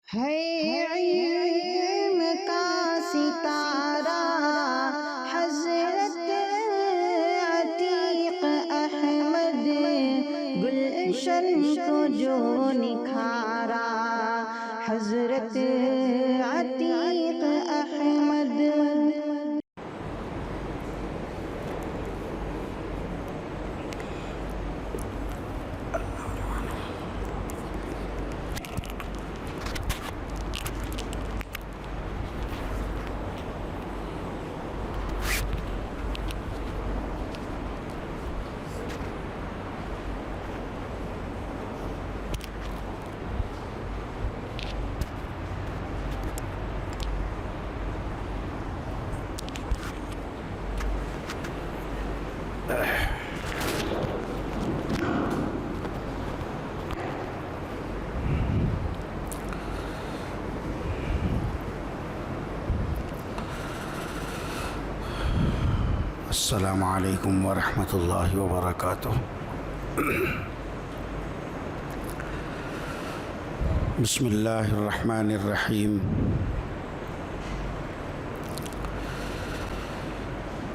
है इल्म का सितारा हज़रत अतीक अहमद, गुलशन को जो निखारा हज़रत अतीक अहमद। अस्सलामु अलैकुम वरहमतुल्लाहि वबरकातुह। बिस्मिल्लाहिर्रहमानिर्रहीम।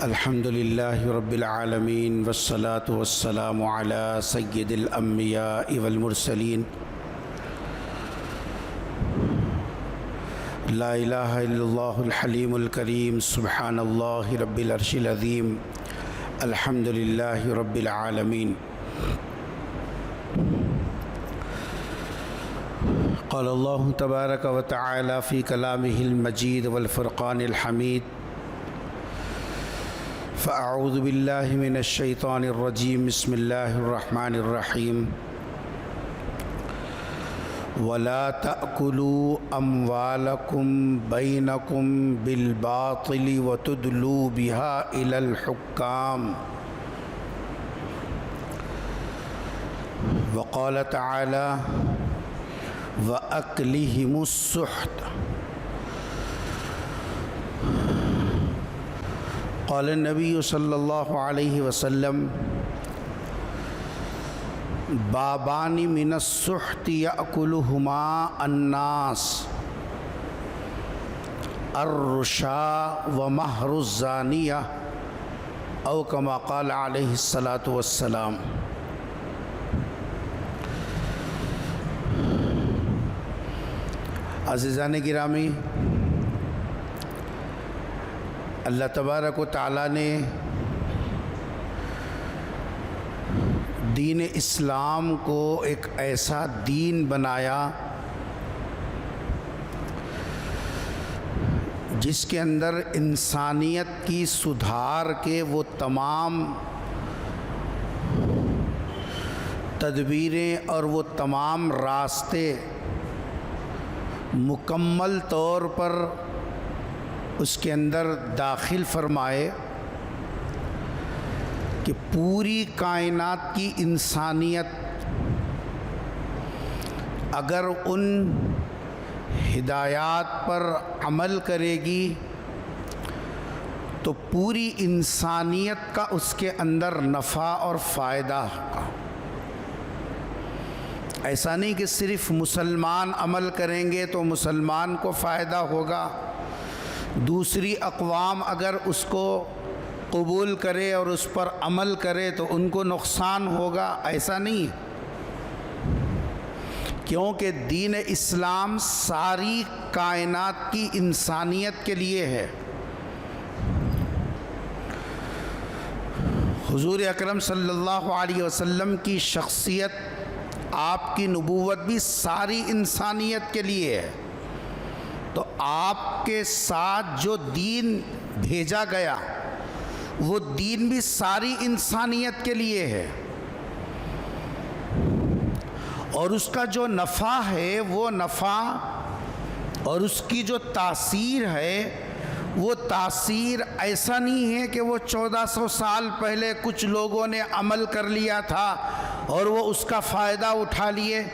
अल्हम्दुलिल्लाहि रब्बिल आलमीन वस्सलातु वस्सलामु अला सय्यिदिल अंबिया'i वल मुरसलीन। ला इलाहा इल्लल्लाहुल हलीमुल करीम। सुब्हानल्लाहि रब्बिल अर्शिल अज़ीम। अल्हम्दुलिल्लाहि रब्बिल आलमीन। क़ाल अल्लाहु तबारक व तआला फ़ी कलामिहिल मजीद वल फ़ुरक़ानिल हमीद। फ़अऊज़ु बिल्लाहि मिनश शैतानिर रजीम। बिस्मिल्लाहिर रहमानिर रहीम। वला तअकुलू अम्वालकुम बैनकुम बिलबातिल वतुदलू बिहा इलल हुक्काम। वक़ाल तआला वअक्लिहिमुस्सुहत। क़ाल नबी सल्लल्लाहु अलैहि वसल्लम बाबानी मिनस्सुहति यअकुलुहुमा अन्नास अर्रुशा व महरुज़्ज़ानिया औ कमा क़ाल अलैहिस्सलातु वस्सलाम। अज़ीज़ान गिरामी, अल्लाह तबारक व तआला ने दीन इस्लाम को एक ऐसा दीन बनाया जिसके अंदर इंसानियत की सुधार के वो तमाम तदबीरें और वो तमाम रास्ते मुकम्मल तौर पर उसके अंदर दाखिल फरमाए कि पूरी कायनात की इंसानियत अगर उन हिदायत पर अमल करेगी तो पूरी इंसानियत का उसके अंदर नफ़ा और फ़ायदा होगा। ऐसा नहीं कि सिर्फ़ मुसलमान अमल करेंगे तो मुसलमान को फ़ायदा होगा, दूसरी अक़वाम अगर उसको कबूल करे और उस पर अमल करे तो उनको नुकसान होगा, ऐसा नहीं। क्योंकि दीन इस्लाम सारी कायनात की इंसानियत के लिए है। हुज़ूर अकरम सल्लल्लाहु अलैहि वसल्लम की शख्सियत, आपकी नबूवत भी सारी इंसानियत के लिए है। तो आपके साथ जो दीन भेजा गया वो दीन भी सारी इंसानियत के लिए है, और उसका जो नफ़ा है वो नफ़ा और उसकी जो तासीर है वो तासीर ऐसा नहीं है कि वो 1400 साल पहले कुछ लोगों ने अमल कर लिया था और वो उसका फ़ायदा उठा लिए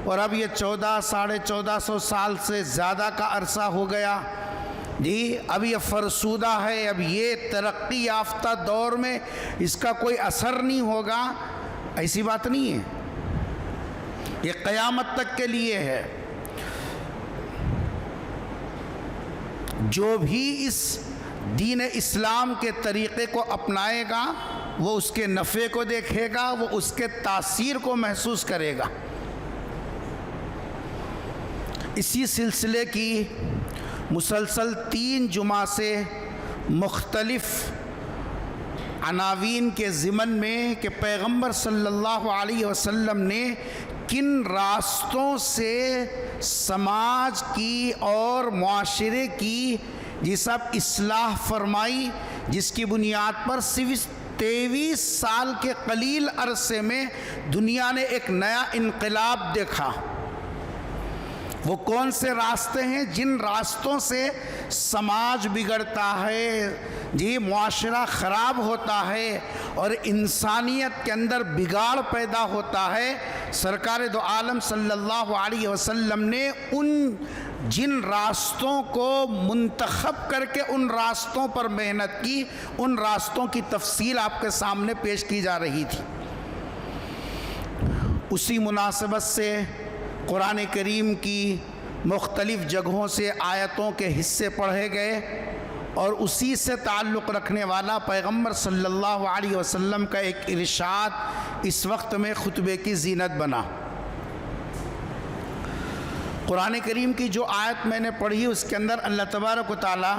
और अब ये 1400-1450 साल से ज़्यादा का अरसा हो गया जी, अब ये फ़रसूदा है, अब ये तरक्की याफ्ता दौर में इसका कोई असर नहीं होगा, ऐसी बात नहीं है। ये क़यामत तक के लिए है। जो भी इस दीन इस्लाम के तरीक़े को अपनाएगा वो उसके नफ़े को देखेगा, वो उसके तासीर को महसूस करेगा। इसी सिलसिले की मुसलसल 3 जुमा से मुख्तलिफ़ अनावीन के ज़िमन में कि पैगम्बर सल्लल्लाहु अलैहि वसल्लम ने किन रास्तों से समाज की और मुआशरे की ये सब इस्लाह फरमाई, जिसकी बुनियाद पर सिर्फ 23 साल के कलील अरसे में दुनिया ने एक नया इनकलाब देखा। वो कौन से रास्ते हैं जिन रास्तों से समाज बिगड़ता है, जी मुआशरा ख़राब होता है और इंसानियत के अंदर बिगाड़ पैदा होता है। सरकार दो आलम सल्लल्लाहु अलैहि वसल्लम ने उन जिन रास्तों को मुंतखब करके उन रास्तों पर मेहनत की, उन रास्तों की तफसील आपके सामने पेश की जा रही थी। उसी मुनासबत से कुरान करीम की मुख्तलिफ़ जगहों से आयतों के हिस्से पढ़े गए और उसी से ताल्लुक़ रखने वाला पैगम्बर सल्लल्लाहु अलैहि वसल्लम का एक इरशाद इस वक्त में खुतबे की ज़ीनत बना। कुरान करीम की जो आयत मैंने पढ़ी उसके अंदर अल्लाह तबारक व तआला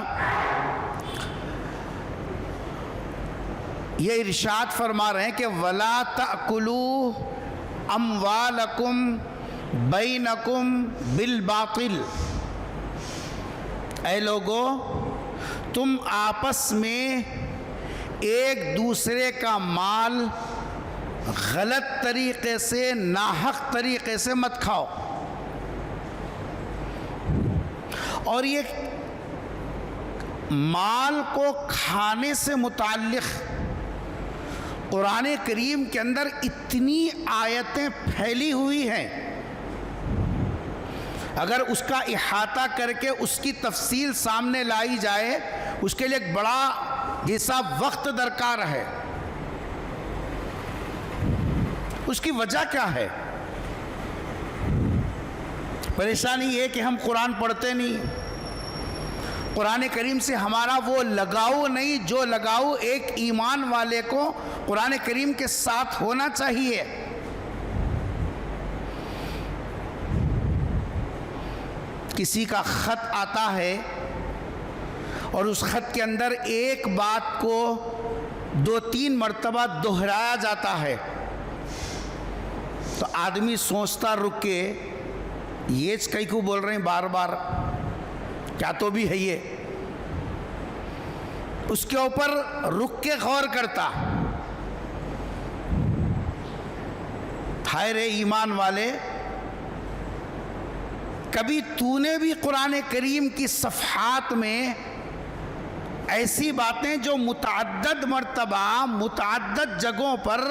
ये इरशाद फरमा रहे हैं कि वला तअकुलू अम्वालकुम बैनकुम बिल बातिल, ऐ लोगो तुम आपस में एक दूसरे का माल गलत तरीक़े से, नाहक तरीक़े से मत खाओ। और ये माल को खाने से मुताल्लिक़ कुरान करीम के अंदर इतनी आयतें फैली हुई हैं, अगर उसका इहाता करके उसकी तफसील सामने लाई जाए उसके लिए एक बड़ा जैसा वक्त दरकार है। उसकी वजह क्या है? परेशानी ये कि हम कुरान पढ़ते नहीं, कुरान करीम से हमारा वो लगाव नहीं जो लगाव एक ईमान वाले को कुरान करीम के साथ होना चाहिए। किसी का ख़त आता है और उस ख़त के अंदर एक बात को 2-3 मरतबा दोहराया जाता है तो आदमी सोचता रुक के ये कई को बोल रहे हैं बार बार, क्या तो भी है ये, उसके ऊपर रुक के गौर करता। हाय रे ईमान वाले, कभी तूने भी कुरान करीम की सफ़हात में ऐसी बातें जो मुतअद्दद मरतबा मुतअद्दद जगहों पर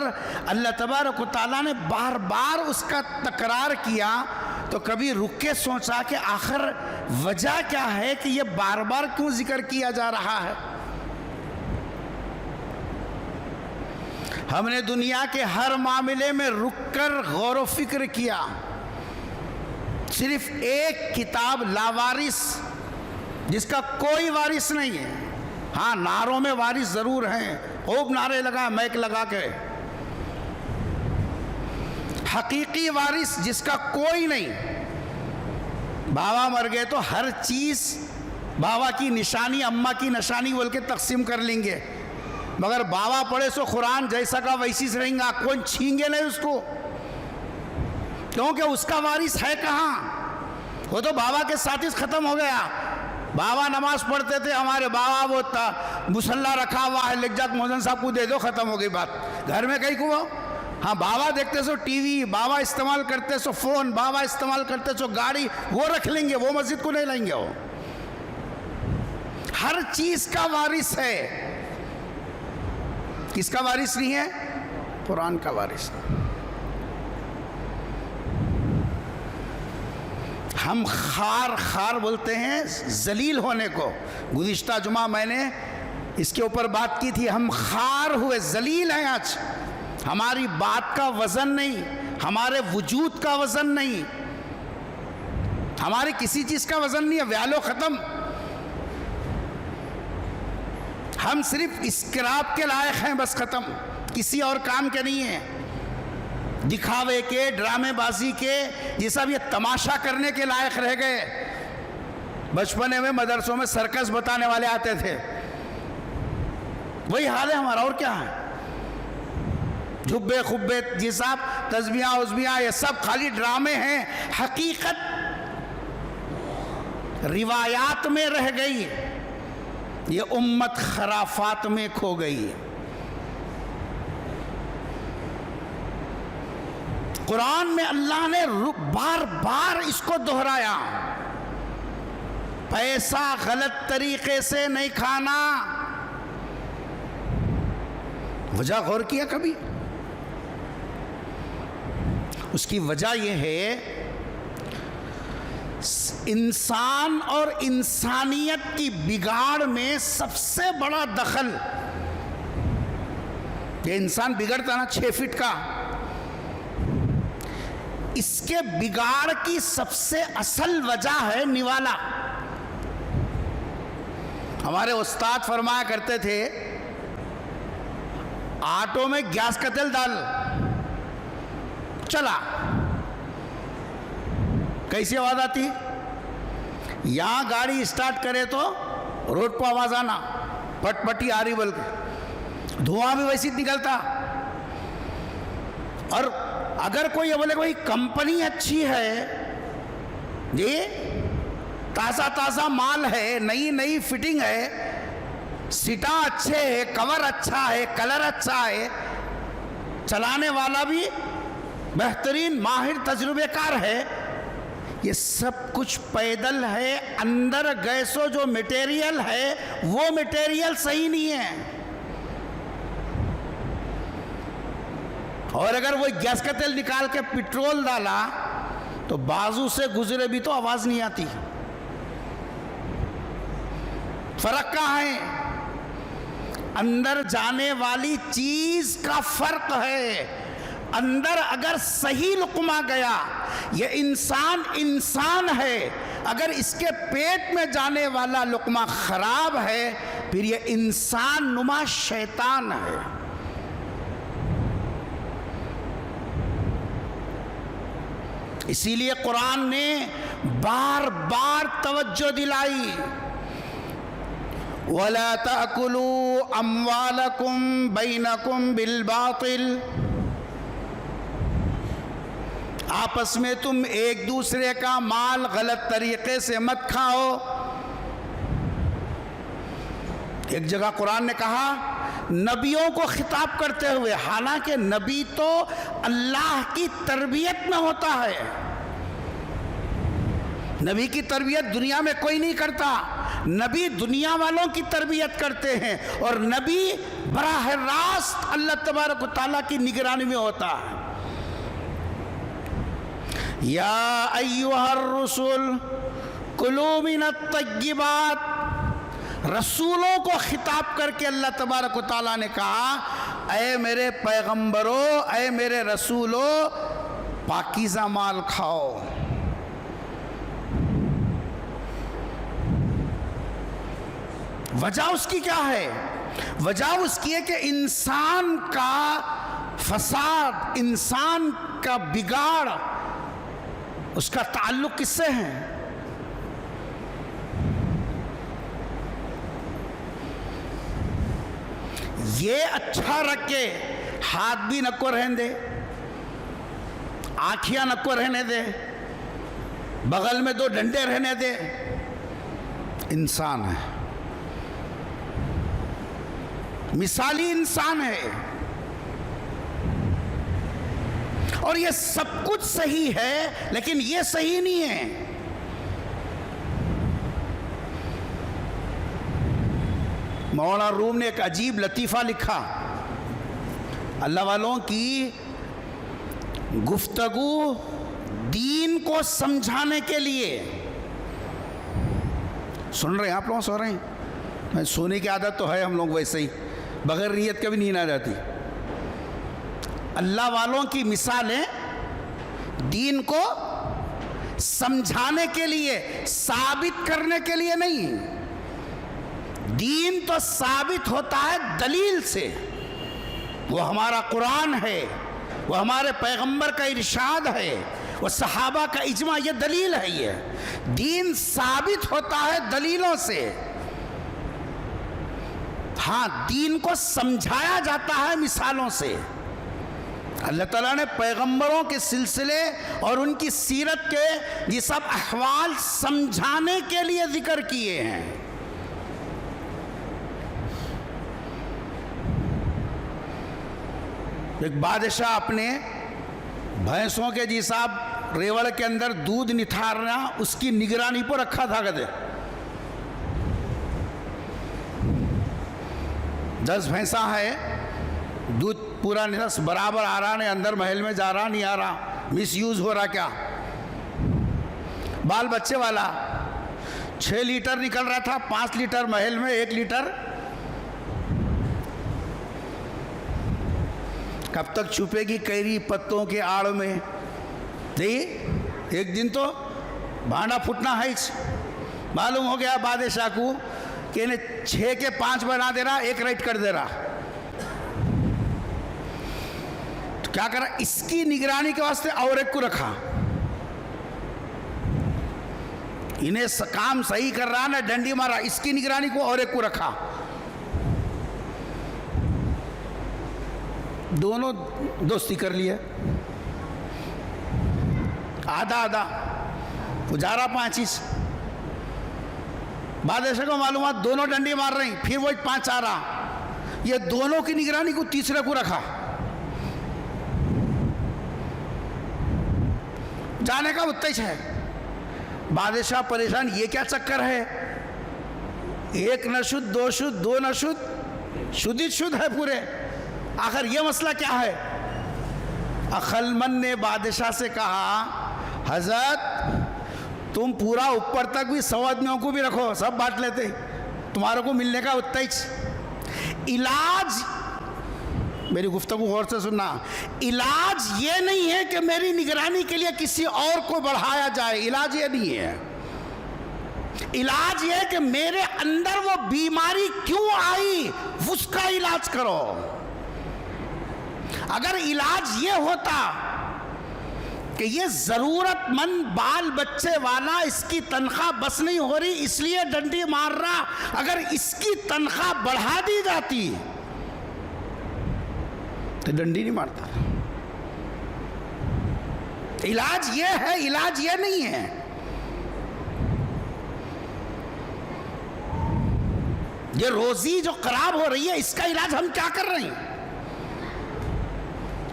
अल्लाह तबारक व तआला ने बार बार उसका तकरार किया, तो कभी रुक के सोचा कि आखिर वजह क्या है कि ये बार बार क्यों जिक्र किया जा रहा है? हमने दुनिया के हर मामले में रुक कर गौर व फिक्र किया। सिर्फ एक किताब लावारिस, जिसका कोई वारिस नहीं है, हाँ नारों में वारिस ज़रूर हैं, खूब नारे लगा मैक लगा के, हकीकी वारिस जिसका कोई नहीं। बाबा मर गए तो हर चीज़ बाबा की निशानी, अम्मा की निशानी बोल के तकसीम कर लेंगे, मगर बाबा पढ़े सो कुरान जैसा का वैसी से रहेगा, कौन छींगे नहीं उसको, क्योंकि उसका वारिस है कहाँ? वो तो बाबा के साथ ही ख़त्म हो गया। बाबा नमाज पढ़ते थे, हमारे बाबा वो था मुसल्ला रखा हुआ है, लिख जा मोहन साहब को दे दो, ख़त्म हो गई बात। घर में कहीं को हाँ बाबा देखते सो टीवी, बाबा इस्तेमाल करते सो फ़ोन, बाबा इस्तेमाल करते सो गाड़ी, वो रख लेंगे, वो मस्जिद को नहीं लाएंगे। वो हर चीज़ का वारिस है। किसका वारिस नहीं है? कुरान का वारिस। हम खार खार बोलते हैं जलील होने को। गुज़िश्ता जुमा मैंने इसके ऊपर बात की थी। हम खार हुए, जलील हैं आज। हमारी बात का वज़न नहीं, हमारे वजूद का वज़न नहीं, हमारे किसी चीज़ का वज़न नहीं है। व्यालो ख़त्म। हम सिर्फ स्क्रैप के लायक हैं, बस खत्म, किसी और काम के नहीं है, दिखावे के, ड्रामेबाजी के, ये सब ये तमाशा करने के लायक रह गए। बचपने में मदरसों में सर्कस बताने वाले आते थे, वही हाल है हमारा, और क्या है। जुब्बे खुब्बे ये सब तस्बियाँ उज़बियाँ ये सब खाली ड्रामे हैं, हकीकत रिवायात में रह गई, ये उम्मत खराफात में खो गई। कुरान में अल्लाह ने बार बार इसको दोहराया, पैसा गलत तरीके से नहीं खाना। वजह गौर किया कभी? उसकी वजह यह है, इंसान और इंसानियत की बिगाड़ में सबसे बड़ा दखल, ये इंसान बिगड़ता ना 6 फीट का, इसके बिगाड़ की सबसे असल वजह है निवाला। हमारे उस्ताद फरमाया करते थे, आटो में गैस का तेल डाल, चला, कैसी आवाज आती? यहां गाड़ी स्टार्ट करे तो रोड पर आवाज आना, पटपटी आ रही, बल्कि धुआं भी वैसी निकलता। और अगर कोई ये बोले भाई कंपनी अच्छी है, ये ताज़ा ताज़ा माल है, नई नई फिटिंग है, सीटा अच्छे है, कवर अच्छा है, कलर अच्छा है, चलाने वाला भी बेहतरीन माहिर तजुर्बेकार है, ये सब कुछ पैदल है, अंदर गैसो जो मटेरियल है वो मटेरियल सही नहीं है। और अगर वो गैस का तेल निकाल के पेट्रोल डाला तो बाजू से गुजरे भी तो आवाज नहीं आती। फर्क कहाँ है? अंदर जाने वाली चीज का फर्क है। अंदर अगर सही लुकमा गया, ये इंसान इंसान है, अगर इसके पेट में जाने वाला लुकमा खराब है, फिर ये इंसान नुमा शैतान है। इसीलिए कुरान ने बार बार तवज्जो दिलाई, वला ताकुलू अम्वालकुम बैनकुम बिल बातिल, आपस में तुम एक दूसरे का माल गलत तरीके से मत खाओ। एक जगह कुरान ने कहा, नबियों को खिताब करते हुए, हालांकि नबी तो अल्लाह की तरबियत में होता है, नबी की तरबियत दुनिया में कोई नहीं करता, नबी दुनिया वालों की तरबियत करते हैं, और नबी बराह रास्त अल्लाह तबारक व तआला की निगरानी में होता है। या अय्युहर रसूल कुलू मिनत तय्यिबात, रसूलों को खिताब करके अल्लाह तबारक व तआला ने कहा, ऐ मेरे पैगंबरों, ऐ मेरे रसूलों, पाकीज़ा माल खाओ। वजह उसकी क्या है? वजह उसकी है कि इंसान का फसाद, इंसान का बिगाड़, उसका ताल्लुक किससे है? ये अच्छा रख के हाथ भी नको रहने दे, आँखियां नको रहने दे, बगल में 2 डंडे रहने दे, इंसान है, मिसाली इंसान है। और ये सब कुछ सही है, लेकिन ये सही नहीं है। मौलाना रूम ने एक अजीब लतीफ़ा लिखा, अल्लाह वालों की गुफ्तगू दीन को समझाने के लिए। सुन रहे हैं आप लोग? सो रहे हैं? मैं सोने की आदत तो है हम लोग, वैसे ही बगैर नियत के भी नींद आ जाती। अल्लाह वालों की मिसालें दीन को समझाने के लिए, साबित करने के लिए नहीं। दीन तो साबित होता है दलील से। वो हमारा कुरान है, वो हमारे पैगंबर का इरशाद है, वो सहाबा का इजमा, ये दलील है। ये दीन साबित होता है दलीलों से। हाँ, दीन को समझाया जाता है मिसालों से। अल्लाह ताला ने पैगंबरों के सिलसिले और उनकी सीरत के ये सब अहवाल समझाने के लिए जिक्र किए हैं। एक बादशाह अपने भैंसों के जी साहब रेवड़ के अंदर दूध निथारना उसकी निगरानी पर रखा था। कहते 10 भैंसा है, दूध पूरा निरस बराबर आ रहा नहीं, अंदर महल में जा रहा नहीं आ रहा, मिस यूज हो रहा क्या। बाल बच्चे वाला 6 लीटर निकल रहा था, 5 लीटर महल में, 1 लीटर कब तक छुपेगी कैरी पत्तों के आड़ में। देखिए एक दिन तो भांडा फूटना है। मालूम हो गया बादशाह को कि इन्हें 6 के 5 बना दे रहा, 1 राइट कर दे रहा। तो क्या करा, इसकी निगरानी के वास्ते और एक को रखा। इन्हें काम सही कर रहा ना, डंडी मारा, इसकी निगरानी को और एक को रखा। दोनों दोस्ती कर लिया, आधा आधा, पुजारा 25। बादशाह को मालूम दोनों डंडी मार रही, फिर वो 5 आ रहा। ये दोनों की निगरानी को तीसरे को रखा। जाने का उत्तेज है। बादशाह परेशान, ये क्या चक्कर है, 1 न शुद्ध, 2 शुद्ध, 2 न शुद्ध, शुद्ध शुद्ध है पूरे। आखिर ये मसला क्या है। अक्लमंद ने बादशाह से कहा, हजरत तुम पूरा ऊपर तक भी 100 आदमियों को भी रखो, सब बांट लेते, तुम्हारे को मिलने का उत्तेज। इलाज, मेरी गुफ्तगू गौर से सुनना, इलाज ये नहीं है कि मेरी निगरानी के लिए किसी और को बढ़ाया जाए, इलाज ये नहीं है। इलाज ये है कि मेरे अंदर वो बीमारी क्यों आई, उसका इलाज करो। अगर इलाज ये होता कि ये जरूरतमंद बाल बच्चे वाला, इसकी तनख्वाह बस नहीं हो रही इसलिए डंडी मार रहा, अगर इसकी तनख्वाह बढ़ा दी जाती तो डंडी नहीं मारता। इलाज ये है, इलाज ये नहीं है। ये रोजी जो खराब हो रही है, इसका इलाज हम क्या कर रहे हैं।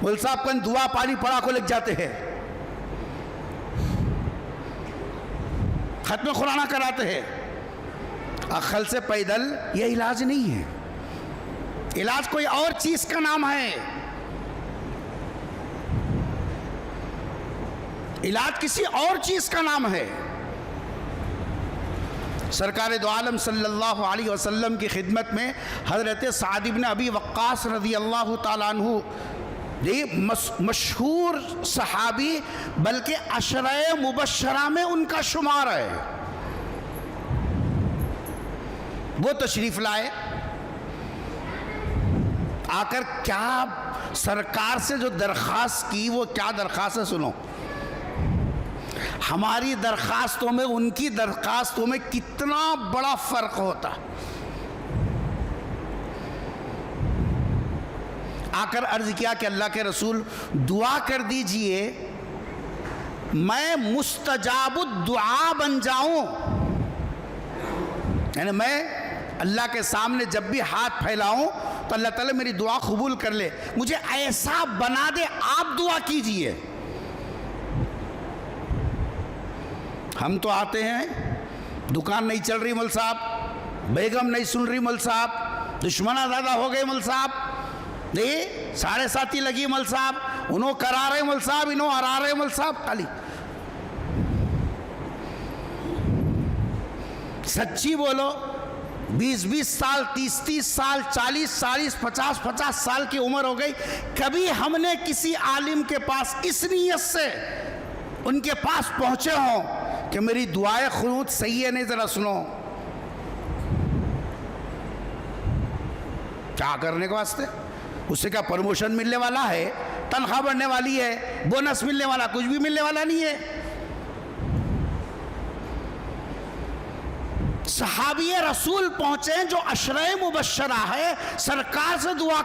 मुल साहब कन दुआ पानी पड़ा को लग जाते हैं, खत्म खुराना कराते हैं। अक्ल से पैदल ये इलाज नहीं है। इलाज कोई और चीज का नाम है। इलाज किसी और चीज का नाम है। सरकार दो आलम सल्लल्लाहु अलैहि वसल्लम की खिदमत में हजरत साद इब्न अबी वक्कास रज़ी अल्लाह ताला अन्हु, ये मशहूर सहाबी, बल्कि अशरे मुबशरा में उनका शुमार है। वो तशरीफ लाए, आकर क्या सरकार से जो दरख्वास्त की, वो क्या दरख्वास्त है सुनो। हमारी दरख्वास्तों में उनकी दरख्वास्तों में कितना बड़ा फर्क होता। आकर अर्ज किया कि अल्लाह के रसूल दुआ कर दीजिए मैं मुस्तजाबुद दुआ बन जाऊं, यानी मैं अल्लाह के सामने जब भी हाथ फैलाऊं तो अल्लाह ताला मेरी दुआ कबूल कर ले। मुझे ऐसा बना दे, आप दुआ कीजिए। हम तो आते हैं, दुकान नहीं चल रही मौल साहब, बेगम नहीं सुन रही मौल साहब, दुश्मना ज़्यादा हो गए मौल साहब, नहीं 7.5 लगी मौल साहब, उन्हों करा रहे मौल साहब, इन्हों हरा रहे मौल साहब। खाली सच्ची बोलो, 20-20 साल, 30-30 साल, 40-40, 50-50 साल की उम्र हो गई, कभी हमने किसी आलिम के पास इस नीयत से उनके पास पहुंचे हों कि मेरी दुआएं खुनूत सही है नहीं, ज़रा सुनो। क्या करने के वास्ते? उससे क्या प्रमोशन मिलने वाला है, तनख्वाह बढ़ने वाली है, बोनस मिलने वाला, कुछ भी मिलने वाला नहीं है। सहाबी रसूल पहुंचे जो अशरे मुबशरा है, सरकार से दुआ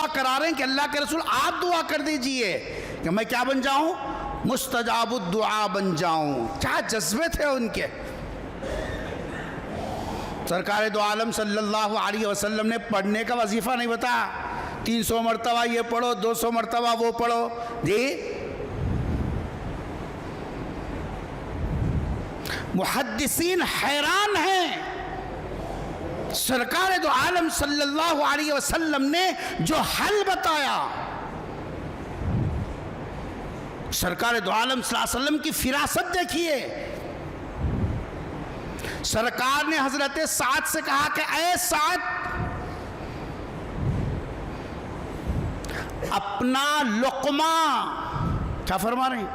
करा रहे हैं कि अल्लाह के रसूल आप दुआ कर दीजिए कि मैं क्या बन जाऊं, मुस्तजाबुद दुआ बन जाऊं। क्या जज्बे थे उनके। सरकार दो आलम सल्लल्लाहु अलैहि वसल्लम ने पढ़ने का वजीफा नहीं बताया, 300 मरतबा ये पढ़ो, 200 मरतबा वो पढ़ो जी। मुहद्दिसीन हैरान हैं, सरकार दो आलम सल्लल्लाहु अलैहि वसल्लम ने जो हल बताया, सरकार दो आलम सल्लल्लाहु अलैहि वसल्लम की फिरासत देखिए। सरकार ने हजरत साद से कहा कि ऐ साद, अपना लुक़मा, क्या फरमा रहे हैं,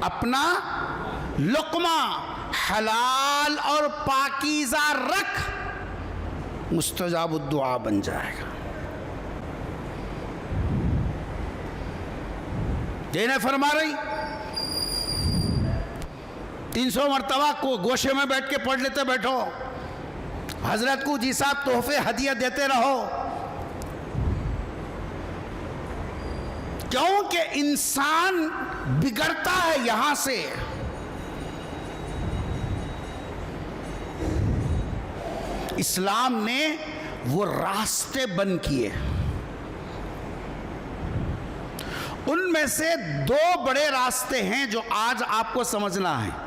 अपना लुक़मा हलाल और पाकीज़ा रख, मुस्तजाबुद दुआ बन जाएगा। देने फरमा रही 300 मरतबा को गोशे में बैठ के पढ़ लेते बैठो, हजरत को जी साहब तोहफे हदिया देते रहो, क्योंकि इंसान बिगड़ता है यहां से। इस्लाम ने वो रास्ते बंद किए, उनमें से 2 बड़े रास्ते हैं जो आज आपको समझना है।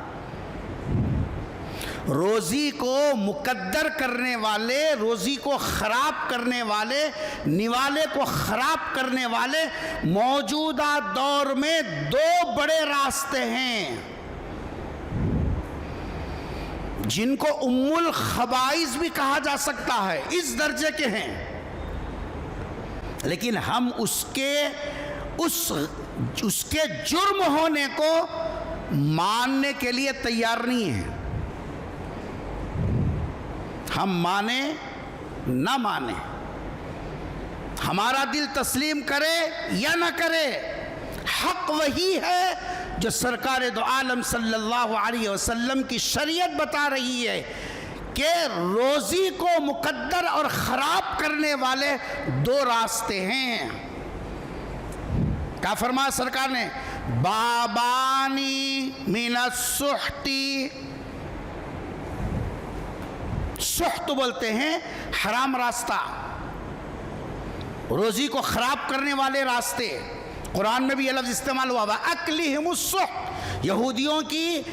रोजी को मुकद्दर करने वाले, रोजी को खराब करने वाले, निवाले को खराब करने वाले मौजूदा दौर में 2 बड़े रास्ते हैं जिनको उम्मुल खबाइस भी कहा जा सकता है, इस दर्जे के हैं। लेकिन हम उसके जुर्म होने को मानने के लिए तैयार नहीं हैं। हम माने ना माने, हमारा दिल तस्लीम करे या ना करे, हक वही है जो सरकार दो आलम सल्लल्लाहु अलैहि वसल्लम की शरीयत बता रही है कि रोजी को मुकद्दर और ख़राब करने वाले 2 रास्ते हैं। क्या फरमाया सरकार ने, बाबानी मिनस सुहती, सुहत बोलते हैं हराम रास्ता, रोजी को खराब करने वाले रास्ते। कुरान में भी ये लफ्ज़ इस्तेमाल हुआ हुआ, अक्लिहिमुस्सुहत, यहूदियों की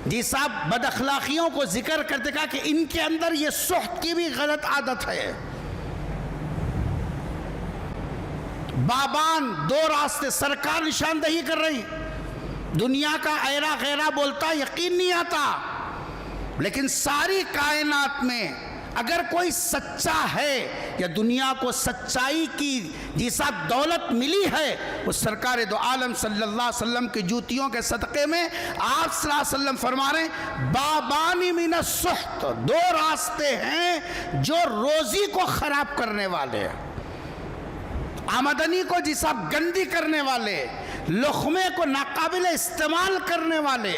जी साहब बदअखलाकियों को जिक्र करते कहा कि इनके अंदर ये सुहत की भी गलत आदत है। बाबान 2 रास्ते सरकार निशानदही कर रही। दुनिया का ऐरा गैरा बोलता यकीन नहीं आता, लेकिन सारी कायनात में अगर कोई सच्चा है या दुनिया को सच्चाई की जी साहब दौलत मिली है, वो सरकार दो आलम सल्लल्लाहु अलैहि वसल्लम की जूतियों के सदक़े में आप सल्लल्लाहु अलैहि वसल्लम फरमा रहे हैं, बाबानी मिनस सुहत, 2 रास्ते हैं जो रोजी को खराब करने वाले, आमदनी को जी साहब गंदी करने वाले, लुक़मे को नाकाबिल इस्तेमाल करने वाले।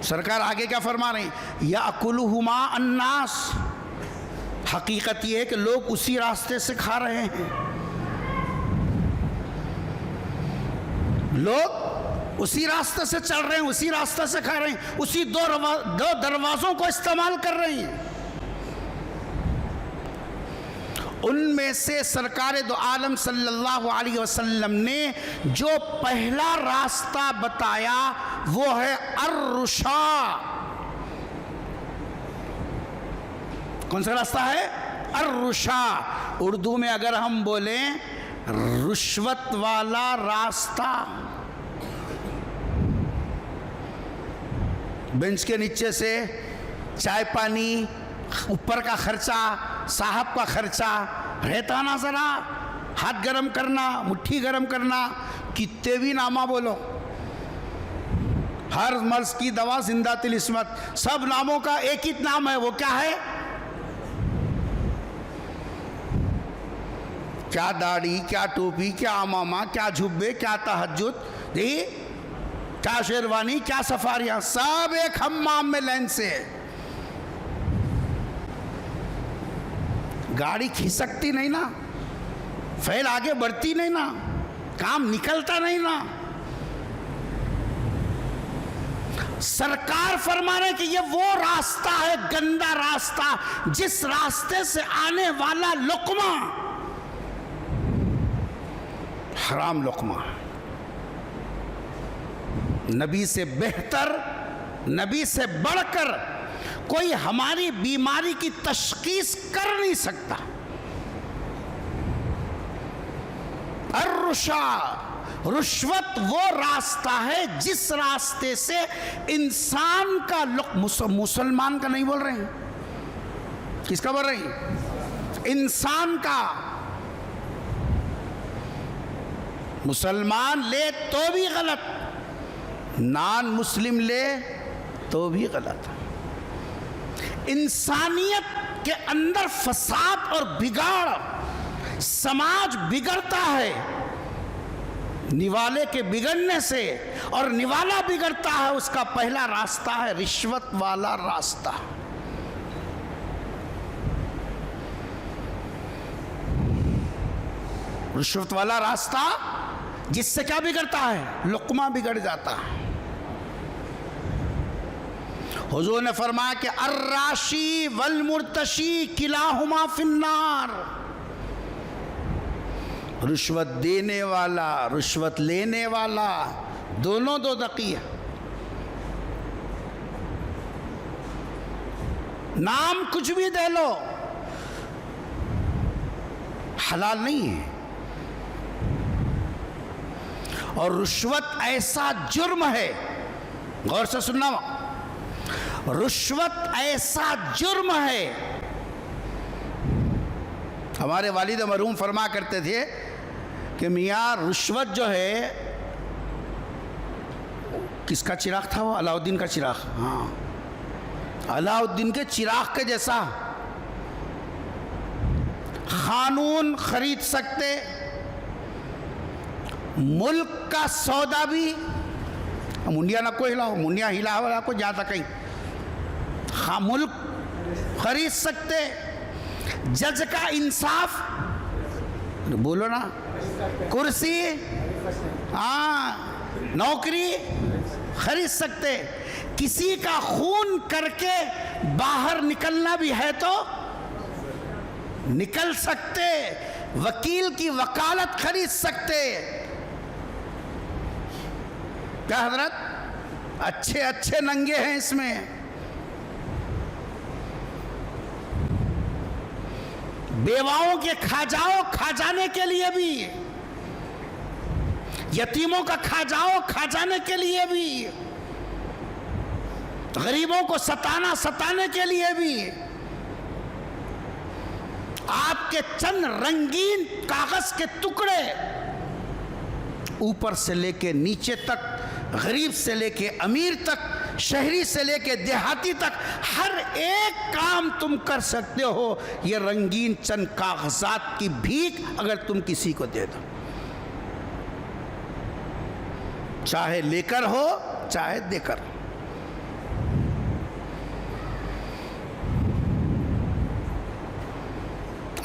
सरकार आगे क्या फरमा रही, याकुलुहुमा अन्नास, हकीकत यह है कि लोग उसी रास्ते से खा रहे हैं, लोग उसी रास्ते से चल रहे हैं, उसी रास्ते से खा रहे हैं, उसी 2 दरवाज़ों को इस्तेमाल कर रहे हैं। उनमें से सरकार दो आलम सल्लल्लाहु अलैहि वसल्लम ने जो पहला रास्ता बताया वो है अर्रुशा। कौन सा रास्ता है? अर्रुशा। उर्दू में अगर हम बोलें रुश्वत वाला रास्ता, बेंच के नीचे से चाय पानी, ऊपर का खर्चा, साहब का खर्चा रहता ना, ज़रा हाथ गरम करना, मुट्ठी गरम करना, कितने भी नामा बोलो, हर मर्ज की दवा जिंदा तिल इस्मत, सब नामों का एक ही नाम है, वो क्या है? क्या दाढ़ी, क्या टोपी, क्या अमामा, क्या झुब्बे, क्या तहज्जुद, क्या शेरवानी, क्या सफारियां, सब एक हम्माम में लाइन से। गाड़ी खिसकती नहीं ना, फैल आगे बढ़ती नहीं ना, काम निकलता नहीं ना। सरकार फरमा रहे कि ये वो रास्ता है, गंदा रास्ता, जिस रास्ते से आने वाला लुकमा हराम लुकमा। नबी से बेहतर, नबी से बढ़कर कोई हमारी बीमारी की तशखीस कर नहीं सकता। अर्रुशा, रुश्वत वो रास्ता है जिस रास्ते से इंसान का मुसलमान का नहीं बोल रहे हैं, किसका बोल रहे हैं? इंसान का। मुसलमान ले तो भी गलत, नॉन मुस्लिम ले तो भी गलत। इंसानियत के अंदर फसाद और बिगाड़, समाज बिगड़ता है निवाले के बिगड़ने से, और निवाला बिगड़ता है उसका पहला रास्ता है रिश्वत वाला रास्ता। रिश्वत वाला रास्ता जिससे क्या बिगड़ता है? लुकमा बिगड़ जाता है। हुजूर ने फरमाया कि अर्राशी वल मुर्तशी किलाहुमा फिन्नार। रिश्वत देने वाला, रिश्वत लेने वाला, दोनों दो दकी है। नाम कुछ भी दे लो, हलाल नहीं है। और रिश्वत ऐसा जुर्म है, गौर से सुनना, रिश्वत ऐसा जुर्म है। हमारे वालिद मरहूम फरमा करते थे कि मियाँ रिश्वत जो है, किसका चिराग था वो? अलाउद्दीन का चिराग। हाँ, अलाउद्दीन के चिराग के जैसा। कानून खरीद सकते, मुल्क का सौदा भी, मुंडिया ना को हिलाओ, मुंडिया हिला वाला को जा तक कहीं, हाँ मुल्क खरीद सकते, जज का इंसाफ, बोलो ना, कुर्सी, हाँ नौकरी खरीद सकते, किसी का खून करके बाहर निकलना भी है तो निकल सकते, वकील की वकालत खरीद सकते। क्या हजरत, अच्छे अच्छे नंगे हैं इसमें। बेवाओं के खा जाओ, खा जाने के लिए भी, यतीमों का खा जाओ, खा जाने के लिए भी, गरीबों को सताना, सताने के लिए भी। आपके चंद रंगीन कागज के टुकड़े ऊपर से लेके नीचे तक, गरीब से लेके अमीर तक, शहरी से लेके देहाती तक, हर एक काम तुम कर सकते हो। ये रंगीन चंद कागजात की भीख अगर तुम किसी को दे दो, चाहे लेकर हो चाहे देकर।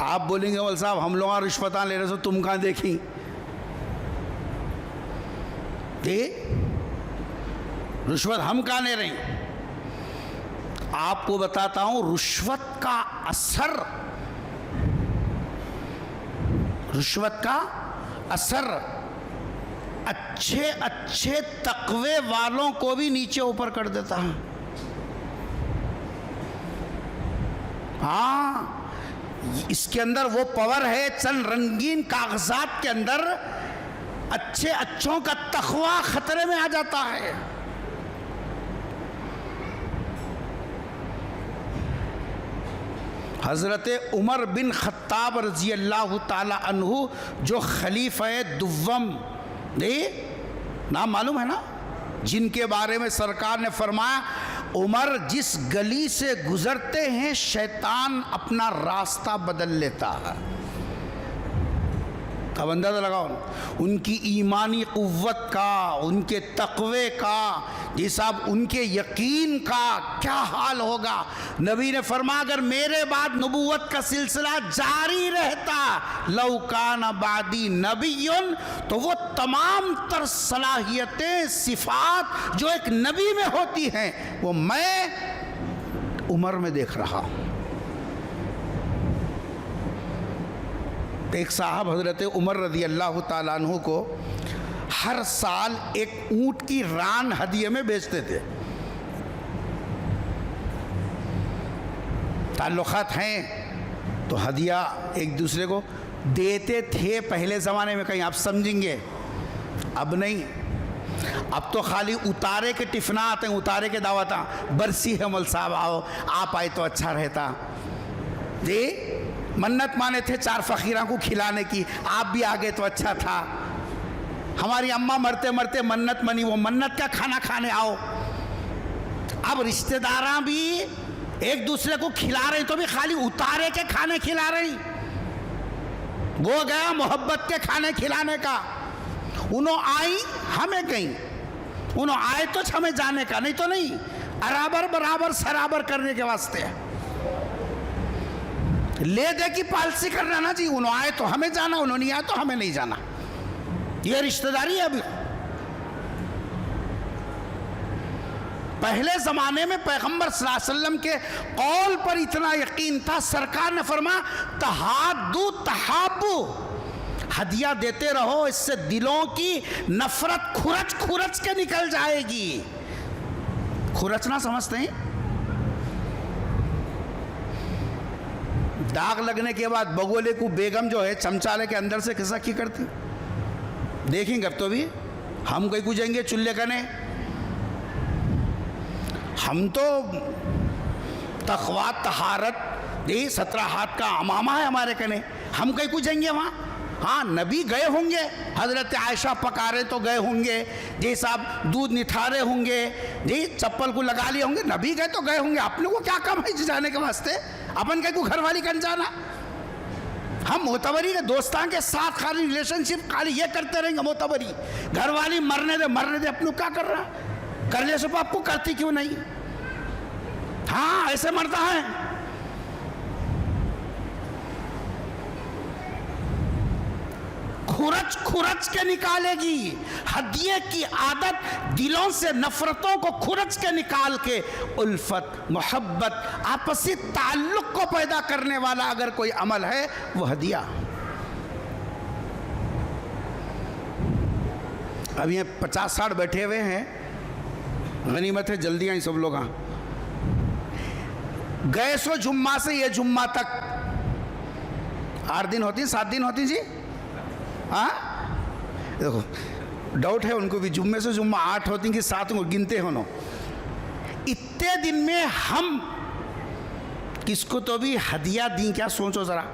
आप बोलेंगे मौलवी साहब हम लोग रिश्वतां ले रहे हो, तुम कहां देखी? रिश्वत हम कहां ले रहे हैं? आपको बताता हूं, रिश्वत का असर, रिश्वत का असर अच्छे अच्छे तकवे वालों को भी नीचे ऊपर कर देता है। हाँ, इसके अंदर वो पावर है, चंद रंगीन कागजात के अंदर अच्छे अच्छों का तकवा खतरे में आ जाता है। हज़रत उमर बिन खत्ताब रज़ी अल्लाह ताला अन्हु, जो खलीफा दुव्वम, नाम मालूम है ना, जिनके बारे में सरकार ने फरमाया, उमर जिस गली से गुजरते हैं शैतान अपना रास्ता बदल लेता है। अब अंदाज़ा लगाओ उनकी ईमानी क़ुव्वत का, उनके तक़वे का, जी साहब उनके यकीन का क्या हाल होगा। नबी ने फरमाया, अगर मेरे बाद नबूवत का सिलसिला जारी रहता, लौ कान बादी नबीयुन, तो वो तमाम तर सलाहियतें सिफ़ात जो एक नबी में होती हैं वो मैं उमर में देख रहा हूँ। एक साहब हज़रत उमर रज़ी अल्लाह ताला अन्हु को हर साल एक ऊँट की रान हदिये में बेचते थे। ताल्लुक़ात हैं तो हदिया एक दूसरे को देते थे पहले ज़माने में, कहीं आप समझेंगे, अब नहीं। अब तो खाली उतारे के टिफना आते हैं, उतारे के दावता, बरसी है मौल साहब आओ, आप आए तो अच्छा रहता जी। मन्नत माने थे 4 फ़कीरों को खिलाने की, आप भी आ गए तो अच्छा था। हमारी अम्मा मरते मरते मन्नत मनी, वो मन्नत का खाना खाने आओ। अब रिश्तेदारां भी एक दूसरे को खिला रहे तो भी खाली उतारे के खाने खिला रही। वो गया मोहब्बत के खाने खिलाने का, उन्हों आई हमें गई, उन्हों आए तो हमें जाने का, नहीं तो नहीं, बराबर बराबर सराबर करने के वास्ते ले दे की पॉलिसी करना ना जी। उन्होंने आए तो हमें जाना, उन्होंने नहीं आए तो हमें नहीं जाना, ये रिश्तेदारी है। अभी पहले ज़माने में पैगंबर सल्लल्लाहु अलैहि वसल्लम के कौल पर इतना यकीन था, सरकार ने फरमाया तहादु तहाबु, हदिया देते रहो, इससे दिलों की नफरत खुरच खुरच के निकल जाएगी। खुरचना समझते हैं? दाग लगने के बाद बगोले को बेगम जो है चमचाले के अंदर से खिसा की करती, देखेंगे अब तो भी हम कहीं को जाएंगे चूल्हे कने, हम तो तकवा तहारत ये 17 हाथ का अमामा है हमारे कने, हम कहीं को जाएंगे वहाँ। हाँ नबी गए होंगे, हज़रत आयशा पकारे तो गए होंगे, जी साहब दूध निथारे होंगे, जी चप्पल को लगा लिए होंगे, नबी गए तो गए होंगे। अपने को क्या काम है जाने के वास्ते, अपन कहीं को घर वाली कर जाना। हम मोतबरी के दोस्तान के साथ खाली रिलेशनशिप खाली ये करते रहेंगे, मोतबरी घर वाली मरने दे अपने क्या कर रहा, कर ले सब आपको करती क्यों नहीं। हाँ ऐसे मरता है। खुरच खुरच के निकालेगी। हदिये की आदत दिलों से नफरतों को खुरच के निकाल के उल्फत मोहब्बत आपसी ताल्लुक को पैदा करने वाला अगर कोई अमल है वो हदिया। अब ये 50-60 बैठे हुए हैं, गनीमत है जल्दी आई सब लोग। गए सो जुम्मा से ये जुम्मा तक 8 दिन होती, 7 दिन होती जी। हाँ देखो डाउट है उनको भी, जुम्मे से जुम्मा 8 होती कि 7 को गिनते हो नो। इतने दिन में हम किसको तो भी हदिया दी क्या, सोचो ज़रा।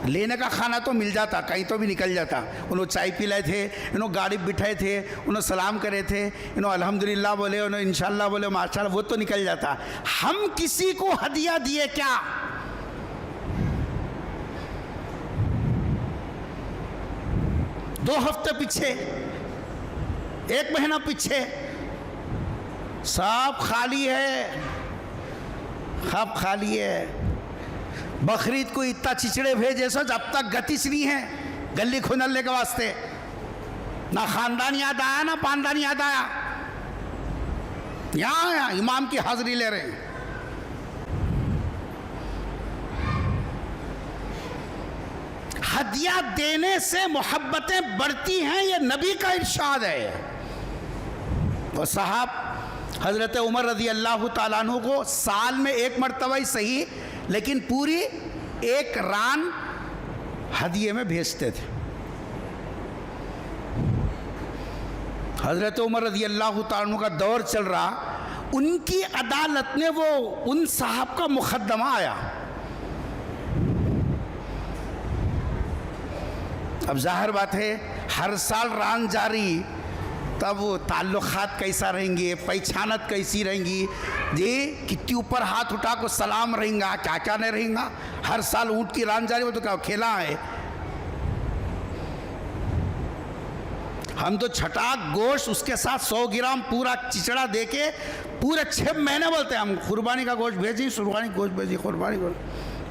लेने का खाना तो मिल जाता, कहीं तो भी निकल जाता। उन्होंने चाय पिलाए थे, उन्होंने गाड़ी बिठाए थे, उन्होंने सलाम करे थे, उन्होंने अल्हम्दुलिल्लाह बोले, उन्होंने इंशाल्लाह बोले, माशाल्लाह, वो तो निकल जाता। हम किसी को हदिया दिए क्या? 2 हफ्ते पीछे, 1 महीना पीछे, सब खाली है, सब खाली है। बकरीद को इतना चिचड़े भेजे सो जब तक गतिश नहीं है गली खुनलने के वास्ते, ना खानदान याद आया ना पानदान याद आया। यहाँ इमाम की हाजिरी ले रहे हैं। हदिया देने से मोहब्बतें बढ़ती हैं, ये नबी का इरशाद है। वो साहब हज़रत उमर रज़ी अल्लाह ताला अन्हु को साल में 1 मरतबा ही सही, लेकिन पूरी 1 रान हदिये में भेजते थे। हज़रत उमर रज़ी अल्लाह ताला अन्हु का दौर चल रहा, उनकी अदालत में वो उन साहब का मुकदमा आया। अब जाहिर बात है हर साल रान जारी, तब वो ताल्लुक़ात कैसा रहेंगे, पहचानत कैसी रहेंगी, ये कितनी ऊपर हाथ उठा को सलाम रहेगा, क्या क्या नहीं रहेगा। हर साल ऊँट की रान जारी, वो तो क्या खेला है। हम तो छटाक गोश्त उसके साथ 100 ग्राम पूरा चिचड़ा दे के पूरे 6 महीने बोलते हैं हम कुर्बानी का गोश्त भेजी, कुर्बानी गोश्त भेजी, कुर्बानी गोश्त।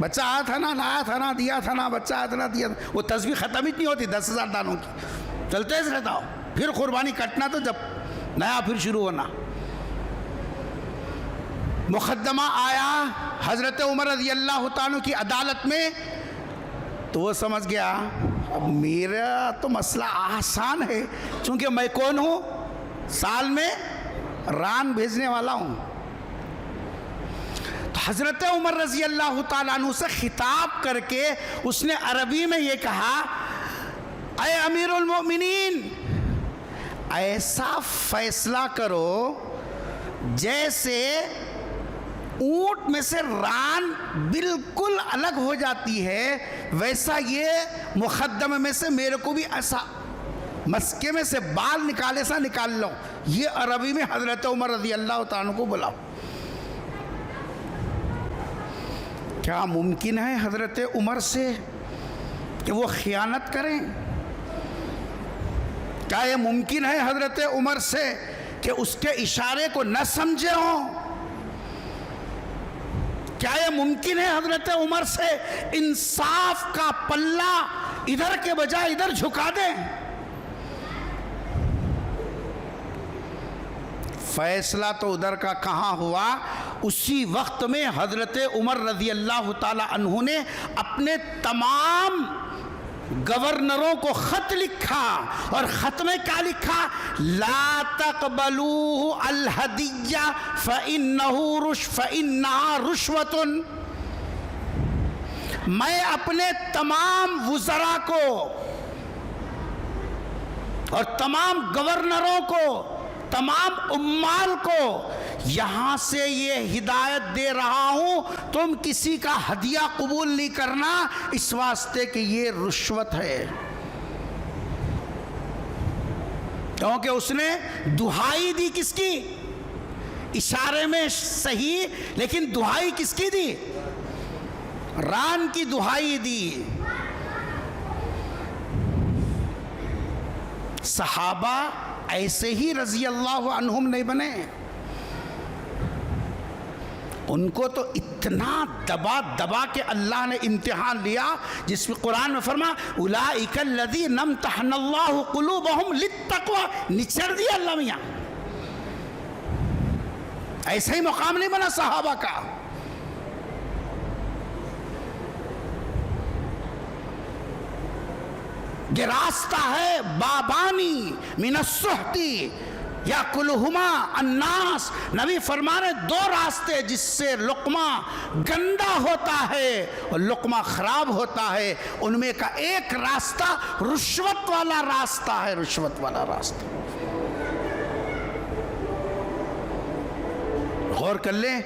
बच्चा आया था ना, लाया था ना, दिया था ना, बच्चा आया था ना, दिया था। वो तस्वीर ख़त्म ही नहीं होती 10,000 दानों की, चलते ही रहता हो। फिर कुर्बानी कटना तो जब नया फिर शुरू होना। मुकद्दमा आया हज़रत उमर रज़ी अल्लाह ताला की अदालत में, तो वो समझ गया अब मेरा तो मसला आसान है, क्योंकि मैं कौन हूँ, साल में रान भेजने वाला हूँ। तो हज़रत उमर रज़ी अल्लाह ताला अन्हु से खिताब करके उसने अरबी में ये कहा, अय अमीरुल मोमिनीन, ऐसा फैसला करो जैसे ऊंट में से रान बिल्कुल अलग हो जाती है, वैसा ये मुकद्दमे में से मेरे को भी ऐसा मस्के में से बाल निकाले सा निकाल लो। ये अरबी में हज़रत उमर रज़ी अल्लाह ताला को बोला। क्या मुमकिन है हज़रत उमर से कि वो खियानत करें? क्या ये मुमकिन है हज़रत उमर से कि उसके इशारे को न समझे हों? क्या ये मुमकिन है हज़रत उमर से इंसाफ का पल्ला इधर के बजाय इधर झुका दें? फैसला तो उधर का कहाँ हुआ, उसी वक्त में हज़रत उमर रज़ी अल्लाह ताला अन्हु ने अपने तमाम गवर्नरों को ख़त लिखा, और ख़त में क्या लिखा, ला तक़बलूहु अल हदिया फ़इन्नहा रुश्वतुन। मैं अपने तमाम वुज़रा को और तमाम गवर्नरों को, तमाम उम्माल को यहाँ से ये हिदायत दे रहा हूँ, तुम किसी का हदिया कबूल नहीं करना, इस वास्ते कि ये रुश्वत है। क्योंकि उसने दुहाई दी किसकी? इशारे में सही, लेकिन दुहाई किसकी दी? रान की दुहाई दी। सहाबा ऐसे ही रज़ी अल्लाह अन्हुम नहीं बने, उनको तो इतना दबा दबा के अल्लाह ने इम्तिहान लिया, जिसमें कुरान में फरमा उलाइका लज़ीना इम्तहनल्लाहु कुलूबहुम लित्तक़वा, निचड़ दिया अल्लाह मियाँ। ऐसा ही मुकाम नहीं बना सहाबा का। ये रास्ता है बाबानी मिनस्सुहती या कुलहुमा अन्नास। नबी फरमा रहे 2 रास्ते जिससे लुक़मा गंदा होता है और लुक़मा ख़राब होता है, उनमें का एक रास्ता रुश्वत वाला रास्ता है, रुश्वत वाला रास्ता। गौर कर ले,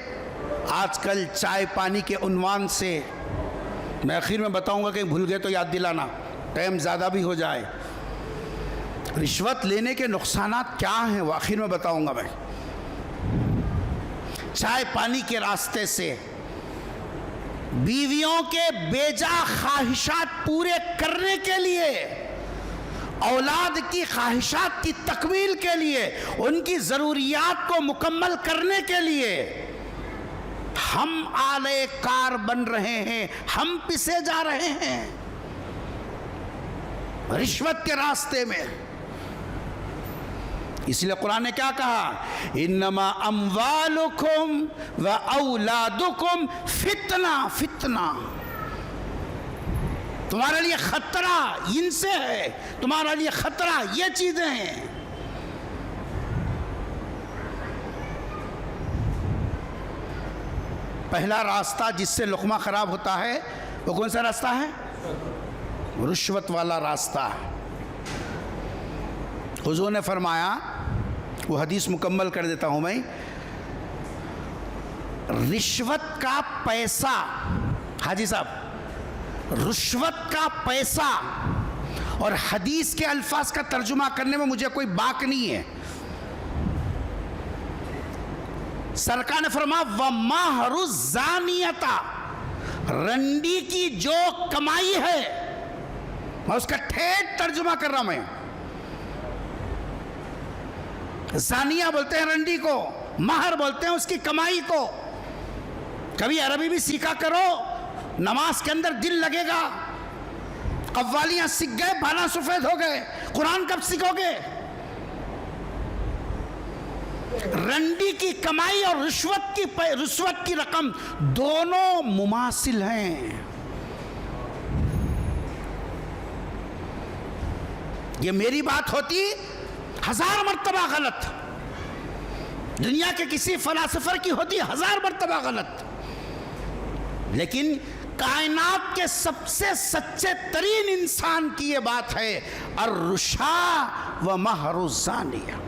आजकल चाय पानी के उन्वान से, मैं आखिर में बताऊंगा, कहीं भूल गए तो याद दिलाना, टाइम ज़्यादा भी हो जाए। रिश्वत लेने के नुकसानात क्या हैं वो आखिर में बताऊंगा मैं। चाय पानी के रास्ते से बीवियों के बेजा ख्वाहिशात पूरे करने के लिए, औलाद की ख्वाहिशात की तकमील के लिए, उनकी ज़रूरियात को मुकम्मल करने के लिए हम आले कार बन रहे हैं, हम पिसे जा रहे हैं रिश्वत के रास्ते में। इसलिए कुरान ने क्या कहा, इन्नमा अम्वालुकुम व औलादुकुम फितना, फितना तुम्हारे लिए खतरा इनसे है, तुम्हारे लिए खतरा ये चीजें हैं। पहला रास्ता जिससे लुक़मा खराब होता है वो कौन सा रास्ता है? रुश्वत वाला रास्ता। हुज़ूर ने फरमाया, वो हदीस मुकम्मल कर देता हूँ मैं, रिश्वत का पैसा, हाजी साहब, रिश्वत का पैसा और हदीस के अल्फाज का तर्जुमा करने में मुझे कोई बाक नहीं है। सरकार ने फरमाया व महरु ज़ानियता, रंडी की जो कमाई है, मैं उसका ठेठ तर्जुमा कर रहा हूं। ज़ानिया बोलते हैं रंडी को, महर बोलते हैं उसकी कमाई को। कभी अरबी भी सीखा करो, नमाज के अंदर दिल लगेगा। कव्वालियां सीख गए, बाला सफेद हो गए, कुरान कब सीखोगे? रंडी की कमाई और रिश्वत की रकम दोनों मुमासिल हैं। ये मेरी बात होती 1000 मर्तबा गलत, दुनिया के किसी फलासफर की होती 1000 मर्तबा गलत, लेकिन कायनात के सबसे सच्चे तरीन इंसान की ये बात है, अर्रुशा व महरुज़ानिया।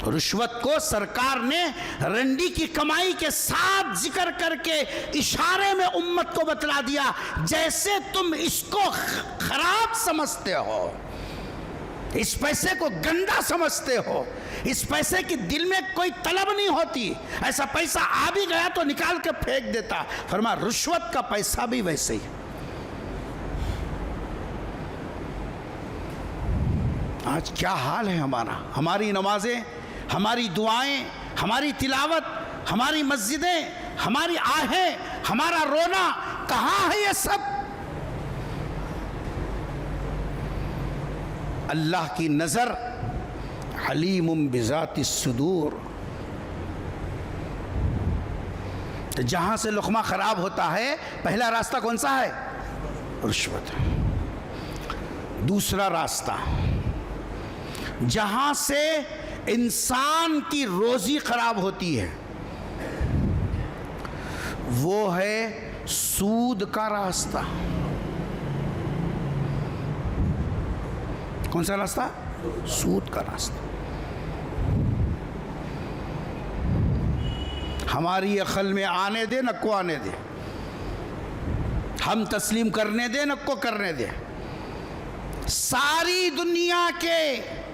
रिश्वत को सरकार ने रंडी की कमाई के साथ जिक्र करके इशारे में उम्मत को बतला दिया, जैसे तुम इसको खराब समझते हो, इस पैसे को गंदा समझते हो, इस पैसे की दिल में कोई तलब नहीं होती, ऐसा पैसा आ भी गया तो निकाल के फेंक देता। फरमाया रिश्वत का पैसा भी वैसे ही। आज क्या हाल है हमारा, हमारी नमाजें, हमारी दुआएं, हमारी तिलावत, हमारी मस्जिदें, हमारी आहें, हमारा रोना, कहाँ है ये सब? अल्लाह की नजर अलीमुम बिज़ातिस सुदूर। तो जहां से लुक़मा खराब होता है, पहला रास्ता कौन सा है? रिश्वत। दूसरा रास्ता जहां से इंसान की रोजी खराब होती है, वो है सूद का रास्ता। कौन सा रास्ता? सूद का रास्ता। हमारी अकल में आने दे, न को आने दे, हम तस्लीम करने दे, न को करने दे। सारी दुनिया के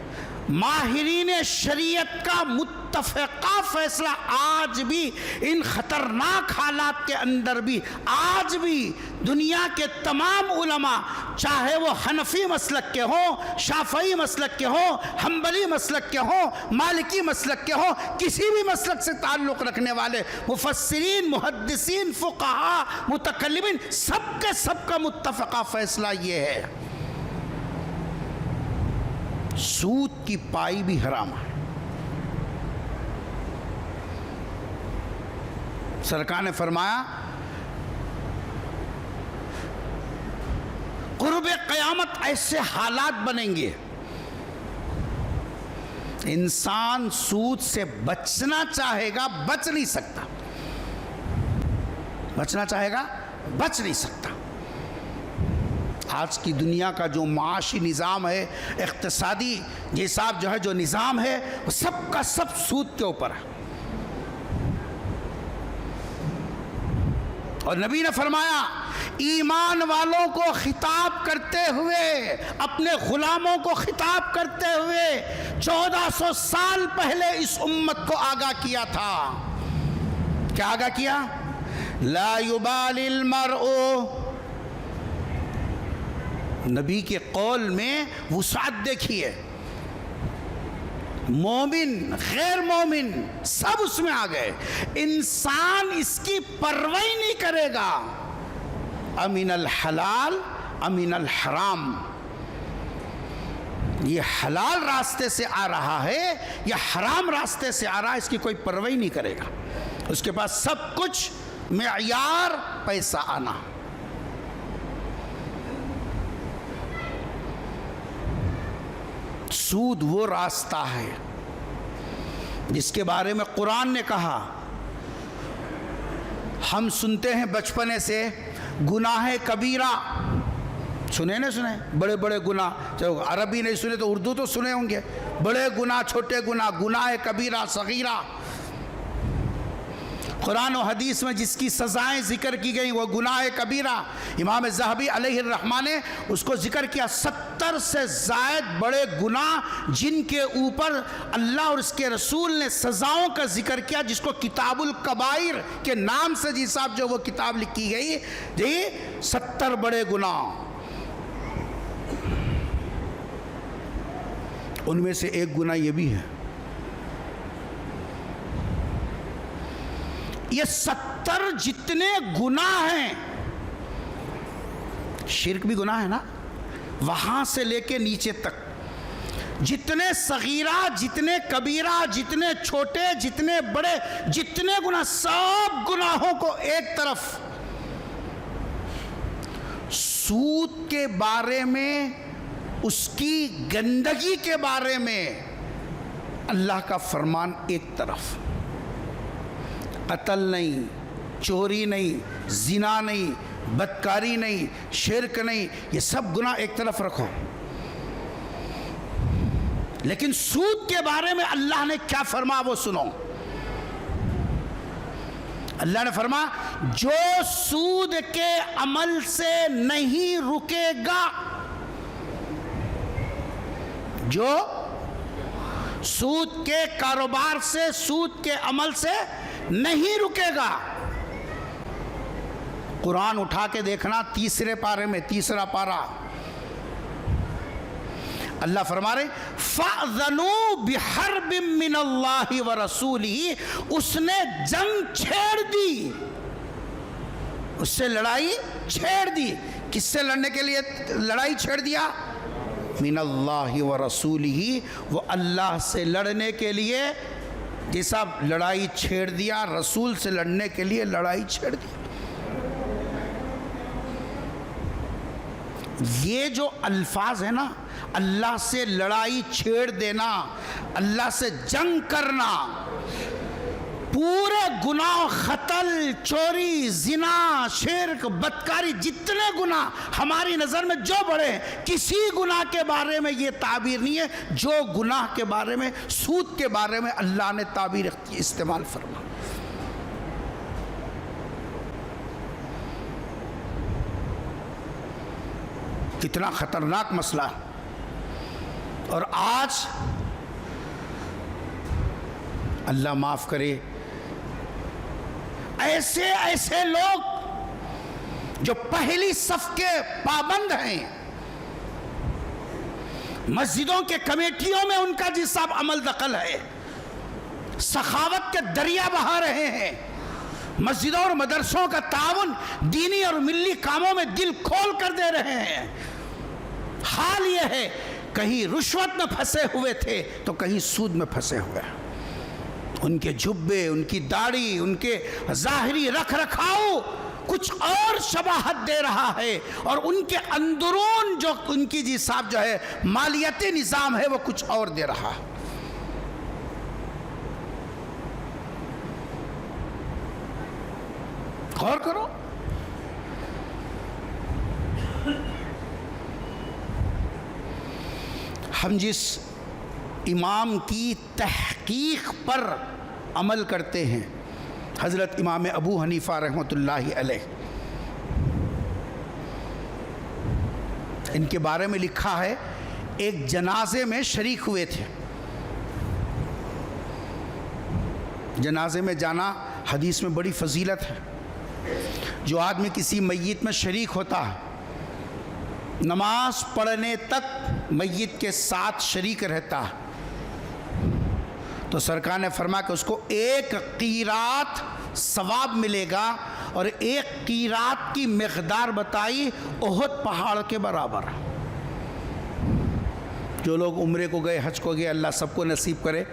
माहिरीन शरीयत का मुत्तफ़क़ा फैसला आज भी इन ख़तरनाक हालात के अंदर भी, आज भी दुनिया के तमाम उलमा, चाहे वो हनफी मसलक के हों, शाफ़ई मसलक के हों, हम्बली मसलक के हों, मालिकी मसलक के हों, किसी भी मसलक से ताल्लुक़ रखने वाले मुफस्सिरीन, मुहद्दिसीन, फ़ुक़हा, मुतकल्लिमीन, सबके सबका मुत्तफ़क़ा फैसला ये है, सूद की पाई भी हराम है। सरकार ने फरमाया कुर्बे क़यामत ऐसे हालात बनेंगे, इंसान सूद से बचना चाहेगा, बच नहीं सकता, बचना चाहेगा, बच नहीं सकता। आज की दुनिया का जो माशी निज़ाम है, इक़्तिसादी हिसाब जो है, जो निज़ाम है, वो सब का सब सूद के ऊपर है। और नबी ने फरमाया, ईमान वालों को खिताब करते हुए, अपने गुलामों को खिताब करते हुए 1400 साल पहले इस उम्मत को आगाह किया था। क्या आगाह किया? ला युबालिल मरउ। नबी के कौल में वुसाअत देखिए, मोमिन गैर मोमिन सब उसमें आ गए। इंसान इसकी परवाह नहीं करेगा, अमिनल हलाल अमिनल हराम, ये हलाल रास्ते से आ रहा है या हराम रास्ते से आ रहा है, इसकी कोई परवाह नहीं करेगा। उसके पास सब कुछ मेयार पैसा आना। सूद वो रास्ता है जिसके बारे में कुरान ने कहा, हम सुनते हैं बचपने से गुनाह कबीरा, सुने न सुने, बड़े बड़े गुनाह, जो अरबी नहीं सुने तो उर्दू तो सुने होंगे, बड़े गुनाह, छोटे गुनाह, गुनाह कबीरा, सगीरा। कुरान और हदीस में जिसकी सज़ाएं ज़िक्र की गई वो गुनाह कबीरा, इमाम ज़हबी अलैहिर्रहमा ने उसको ज़िक्र किया 70 से ज़ायद बड़े गुनाह जिनके ऊपर अल्लाह और उसके रसूल ने सज़ाओं का ज़िक्र किया, जिसको किताबुल कबाइर के नाम से जी साहब जो वो किताब लिखी गई जी, 70 बड़े गुनाह। उनमें से एक गुनाह ये भी है, ये 70 जितने गुनाह हैं, शिर्क भी गुनाह है ना, वहां से लेके नीचे तक जितने सगीरा, जितने कबीरा, जितने छोटे, जितने बड़े, जितने गुनाह, सब गुनाहों को एक तरफ, सूद के बारे में, उसकी गंदगी के बारे में अल्लाह का फरमान एक तरफ, कत्ल नहीं, चोरी नहीं, जिना नहीं, बदकारी नहीं, शिर्क नहीं, ये सब गुनाह एक तरफ रखो। लेकिन सूद के बारे में अल्लाह ने क्या फरमाया वो सुनो। अल्लाह ने फरमाया जो सूद के अमल से नहीं रुकेगा, जो सूद के कारोबार से, सूद के अमल से नहीं रुकेगा। कुरान उठा के देखना, तीसरे पारे में, तीसरा पारा, अल्लाह फरमा रहे फ़अज़नू बिहर्बिम मिनल्लाहि व रसूलिही, उसने जंग छेड़ दी, उससे लड़ाई छेड़ दी। किससे लड़ने के लिए लड़ाई छेड़ दिया? मिनल्लाहि व रसूलिही, वो अल्लाह से लड़ने के लिए जैसा लड़ाई छेड़ दिया, रसूल से लड़ने के लिए लड़ाई छेड़ दी। ये जो अल्फाज है ना, अल्लाह से लड़ाई छेड़ देना, अल्लाह से जंग करना, पूरे गुनाह, क़त्ल, चोरी, जिना, शिर्क, बदकारी, जितने गुनाह हमारी नज़र में जो बड़े हैं, किसी गुनाह के बारे में ये ताबीर नहीं है जो गुनाह के बारे में, सूद के बारे में अल्लाह ने ताबीर इस्तेमाल फरमा। कितना ख़तरनाक मसला। और आज अल्लाह माफ़ करे, ऐसे ऐसे लोग जो पहली सफ के पाबंद हैं, मस्जिदों के कमेटियों में उनका जिस साहब अमल दखल है, सखावत के दरिया बहा रहे हैं, मस्जिदों और मदरसों का ताउन दीनी और मिल्ली कामों में दिल खोल कर दे रहे हैं। हाल यह है, कहीं रुश्वत में फंसे हुए थे तो कहीं सूद में फंसे हुए। उनके जुब्बे, उनकी दाढ़ी, उनके ज़ाहिरी रख रखाव कुछ और शबाहत दे रहा है, और उनके अंदरून जो उनकी जी साहब जो है मालियती निज़ाम है वो कुछ और दे रहा है। गौर करो। हम जिस इमाम की तहकीक पर अमल करते हैं, हज़रत इमाम अबू हनीफ़ा रहमतुल्लाहि अलैह, इनके बारे में लिखा है एक जनाजे में शरीक हुए थे। जनाजे में जाना हदीस में बड़ी फजीलत है। जो आदमी किसी मय्यत में शरीक होता है, नमाज पढ़ने तक मय्यत के साथ शरीक रहता है, तो सरकार ने फरमाया कि उसको एक कीरात सवाब मिलेगा, और एक कीरात की मकदार बताई ओहद पहाड़ के बराबर। जो लोग उम्रे को गए, हज को गए, अल्लाह सबको नसीब करे।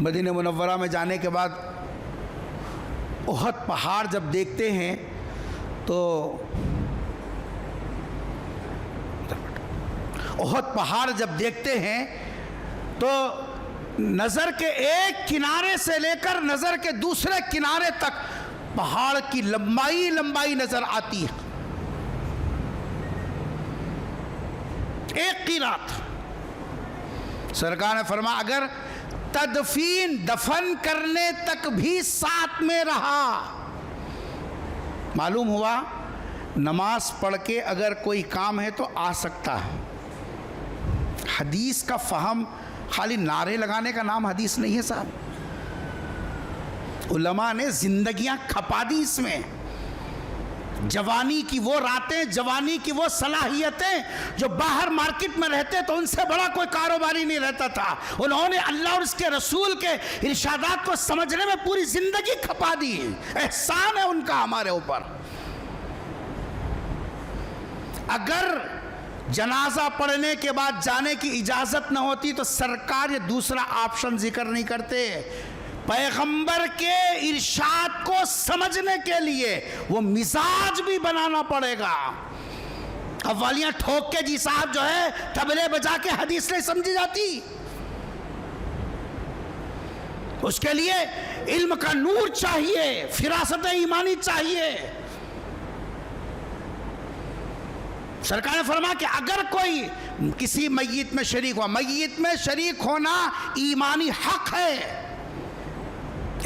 मदीना मुनव्वरा में जाने के बाद ओहद पहाड़ जब देखते हैं तो ओहद पहाड़ जब देखते हैं तो नज़र के एक किनारे से लेकर नज़र के दूसरे किनारे तक पहाड़ की लंबाई लंबाई नज़र आती है। एक कीरात। सरकार ने फरमाया अगर तदफीन दफन करने तक भी साथ में रहा। मालूम हुआ नमाज पढ़ के अगर कोई काम है तो आ सकता है। हदीस का फहम खाली नारे लगाने का नाम हदीस नहीं है साहब। उलमा ने जिंदगियां खपा दी इसमें। जवानी की वो रातें, जवानी की वो सलाहियतें जो बाहर मार्केट में रहते तो उनसे बड़ा कोई कारोबारी नहीं रहता था। उन्होंने अल्लाह और उसके रसूल के इरशादात को समझने में पूरी जिंदगी खपा दी। एहसान है उनका हमारे ऊपर। अगर जनाजा पढ़ने के बाद जाने की इजाजत न होती तो सरकार ये दूसरा ऑप्शन जिक्र नहीं करते। पैगंबर के इरशाद को समझने के लिए वो मिजाज भी बनाना पड़ेगा। अव्वलियां ठोक के जी साहब जो है तबले बजा के हदीस नहीं समझी जाती। उसके लिए इल्म का नूर चाहिए, फिरासत ईमानी चाहिए। सरकार ने फरमाया कि अगर कोई किसी मय्यत में शरीक हुआ, मय्यत में शरीक होना ईमानी हक है।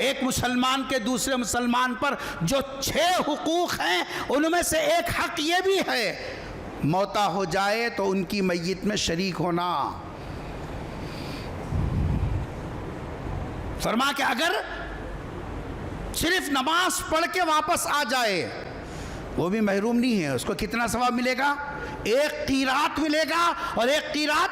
एक मुसलमान के दूसरे मुसलमान पर जो 6 हुकूक हैं उनमें से एक हक ये भी है, मौता हो जाए तो उनकी मय्यत में शरीक होना। फरमा कि अगर सिर्फ नमाज पढ़ के वापस आ जाए वो भी महरूम नहीं है। उसको कितना सवाब मिलेगा? 1 क़ीरात मिलेगा। और 1 क़ीरात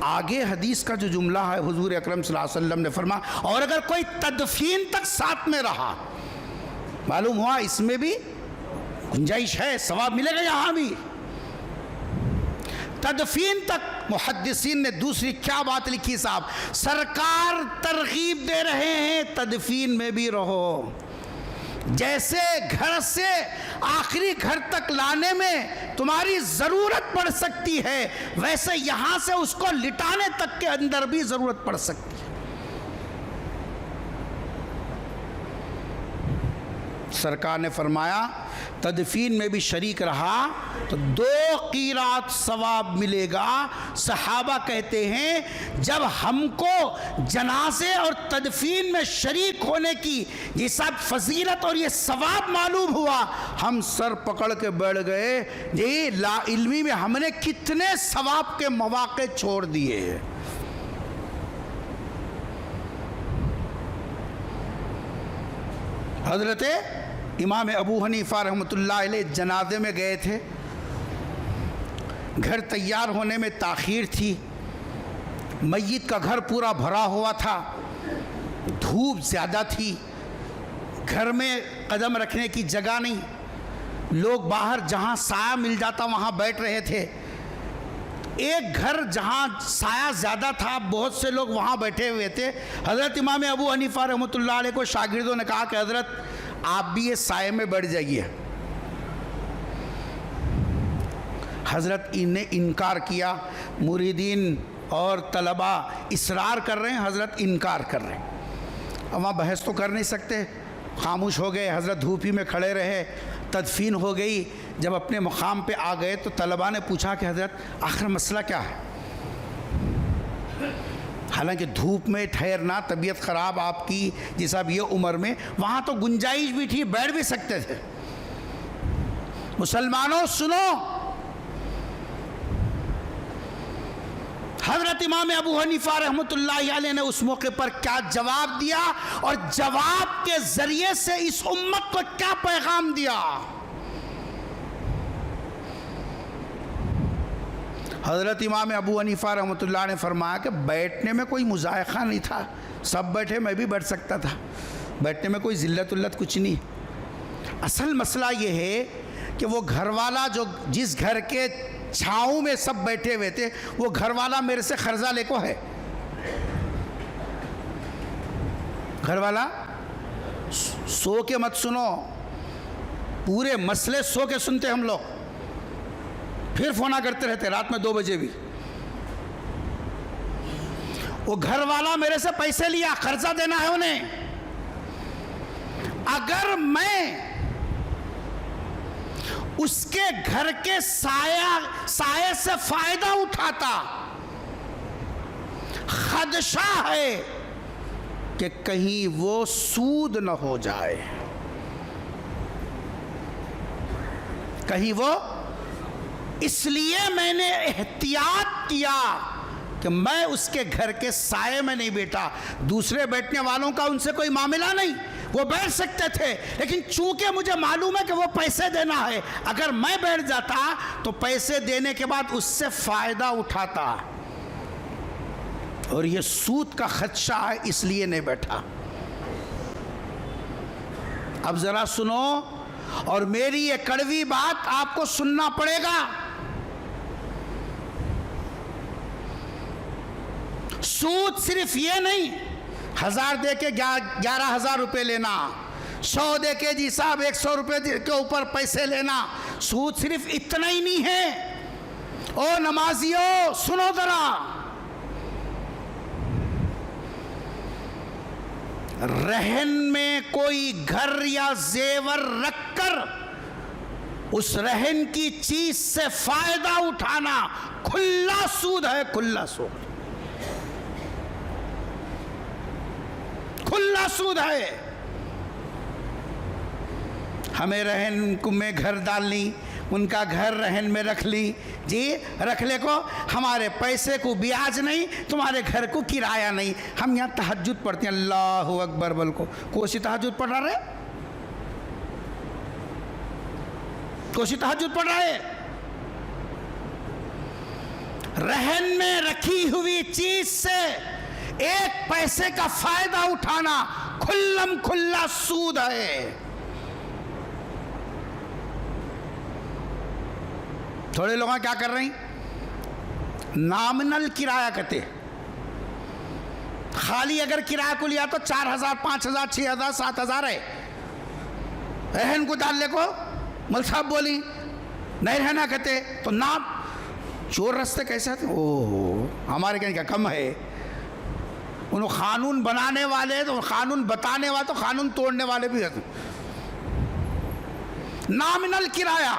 आगे हदीस का जो जुमला है हुजूर अकरम सल्लल्लाहु अलैहि वसल्लम ने फरमाया और अगर कोई तदफीन तक साथ में रहा, मालूम हुआ इसमें भी गुंजाइश है, सवाब मिलेगा। यहां भी तदफीन तक मुहद्दिसीन ने दूसरी क्या बात लिखी साहब, सरकार तरगीब दे रहे हैं तदफीन में भी रहो। जैसे घर से आखिरी घर तक लाने में तुम्हारी जरूरत पड़ सकती है, वैसे यहां से उसको लिटाने तक के अंदर भी जरूरत पड़ सकती है। सरकार ने फरमाया तदफीन में भी शरीक रहा तो 2 क़ीरात सवाब मिलेगा। सहाबा कहते हैं जब हमको जनाजे और तदफीन में शरीक होने की ये सब फजीलत और ये सवाब मालूम हुआ, हम सर पकड़ के बैठ गए। ये ला इल्मी में हमने कितने सवाब के मौके छोड़ दिए। हजरत इमाम अबू हनीफा रहमतुल्लाह अलैह जनाजे में गए थे। घर तैयार होने में ताख़ीर थी। मय्यत का घर पूरा भरा हुआ था, धूप ज़्यादा थी, घर में कदम रखने की जगह नहीं। लोग बाहर जहाँ साया मिल जाता वहाँ बैठ रहे थे। एक घर जहाँ साया ज़्यादा था, बहुत से लोग वहाँ बैठे हुए थे। हज़रत इमाम अबू हनीफा रहमतुल्लाह अलैह को शागिर्दों ने कहा कि हज़रत आप भी ये साये में बैठ जाइए। हज़रत ने इनकार किया। मुरीदीन और तलबा इसरार कर रहे हैं, हज़रत इनकार कर रहे हैं। अब वहाँ बहस तो कर नहीं सकते, खामोश हो गए। हज़रत धूप ही में खड़े रहे। तदफीन हो गई। जब अपने मुकाम पे आ गए तो तलबा ने पूछा कि हज़रत आखिर मसला क्या है? हालांकि धूप में ठहरना, तबीयत ख़राब आपकी जिस अब ये उम्र में, वहाँ तो गुंजाइश भी थी, बैठ भी सकते थे। मुसलमानों सुनो, हज़रत इमाम अबू हनीफा रहमतुल्लाह अलैह ने उस मौके पर क्या जवाब दिया और जवाब के ज़रिए से इस उम्मत को क्या पैगाम दिया। हज़रत इमाम अबू हनीफा रहमतुल्लाह ने फरमाया कि बैठने में कोई मुज़ायक़ा नहीं था, सब बैठे, मैं भी बैठ सकता था। बैठने में कोई ज़िल्लत उल्लत कुछ नहीं। असल मसला ये है कि वो घरवाला जो जिस घर के छाँव में सब बैठे हुए थे, वो घरवाला मेरे से कर्जा लेको है। घरवाला सो के मत सुनो, पूरे मसले सो के सुनते हम लोग, फिर फोना करते रहते रात में 2 बजे भी। वो घर वाला मेरे से पैसे लिया, कर्जा देना है उन्हें। अगर मैं उसके घर के साये से फायदा उठाता। खदशा है कि कहीं वो सूद न हो जाए, कहीं वो, इसलिए मैंने एहतियात किया कि मैं उसके घर के साये में नहीं बैठा। दूसरे बैठने वालों का उनसे कोई मामला नहीं, वो बैठ सकते थे, लेकिन चूंकि मुझे मालूम है कि वो पैसे देना है, अगर मैं बैठ जाता तो पैसे देने के बाद उससे फायदा उठाता, और ये सूद का खदशा है इसलिए नहीं बैठा। अब जरा सुनो, और मेरी ये कड़वी बात आपको सुनना पड़ेगा। सूद सिर्फ ये नहीं, 1000 दे के 11,000 रुपए लेना, 100 दे के जी साहब 100 रुपए के ऊपर पैसे लेना, सूद सिर्फ इतना ही नहीं है। ओ नमाजियों सुनो जरा, रहन में कोई घर या जेवर रखकर उस रहन की चीज से फायदा उठाना खुला सूद है, खुला सूद, खुला सूद है। हमें रहन में घर डालनी, उनका घर रहन में रख ली, जी रख ले को, हमारे पैसे को ब्याज नहीं, तुम्हारे घर को किराया नहीं। हम यहाँ तहज्जुद पढ़ते हैं, अल्लाहु अकबर बोल को, कोशी तहज्जुद पढ़ रहा है, कोशी तहज्जुद पढ़ रहा है। रहन में रखी हुई चीज से एक पैसे का फायदा उठाना खुल्लम खुल्ला सूद है। थोड़े लोग क्या कर रहे हैं, नॉमिनल किराया कहते, खाली अगर किराया को लिया तो 4,000 5,000 6,000 7,000 है, रहन को डालने को मल साहब बोली नहीं रहना कहते तो नाम चोर रास्ते कैसे आते। ओह हमारे कहीं का कम है, उन्होंने कानून बनाने वाले तो कानून बताने वाले तो कानून तोड़ने वाले भी रहते। नॉमिनल किराया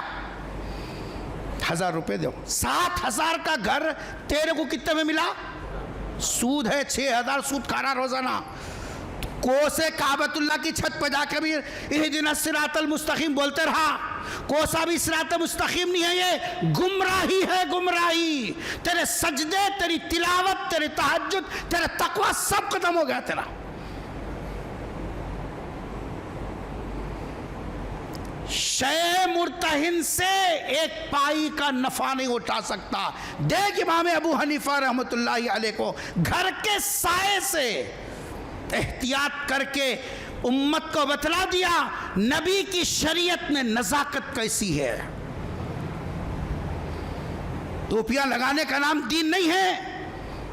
1,000 रुपए दो, 7,000 का घर तेरे को कितने में मिला, सूद है 6,000 सूद खा रहा रोजाना। कोसे काबतुल्लाह की छत पर जाकर भी इहदिना सिरातल मुस्तकीम बोलते रहा, कोसा भी सिरातल मुस्तकीम नहीं है, ये गुमराही है, गुमराही। तेरे सजदे, तेरी तिलावत, तेरी तहज्जुद, तेरा तकवा सब खत्म हो गया तेरा। शय मुर्तहिन से एक पाई का नफा नहीं उठा सकता। देख इमाम अबू हनीफा रहमतुल्लाहि अलैह को घर के साये से एहतियात करके उम्मत को बतला दिया नबी की शरीयत में नजाकत कैसी है। टोपियां लगाने का नाम दीन नहीं है,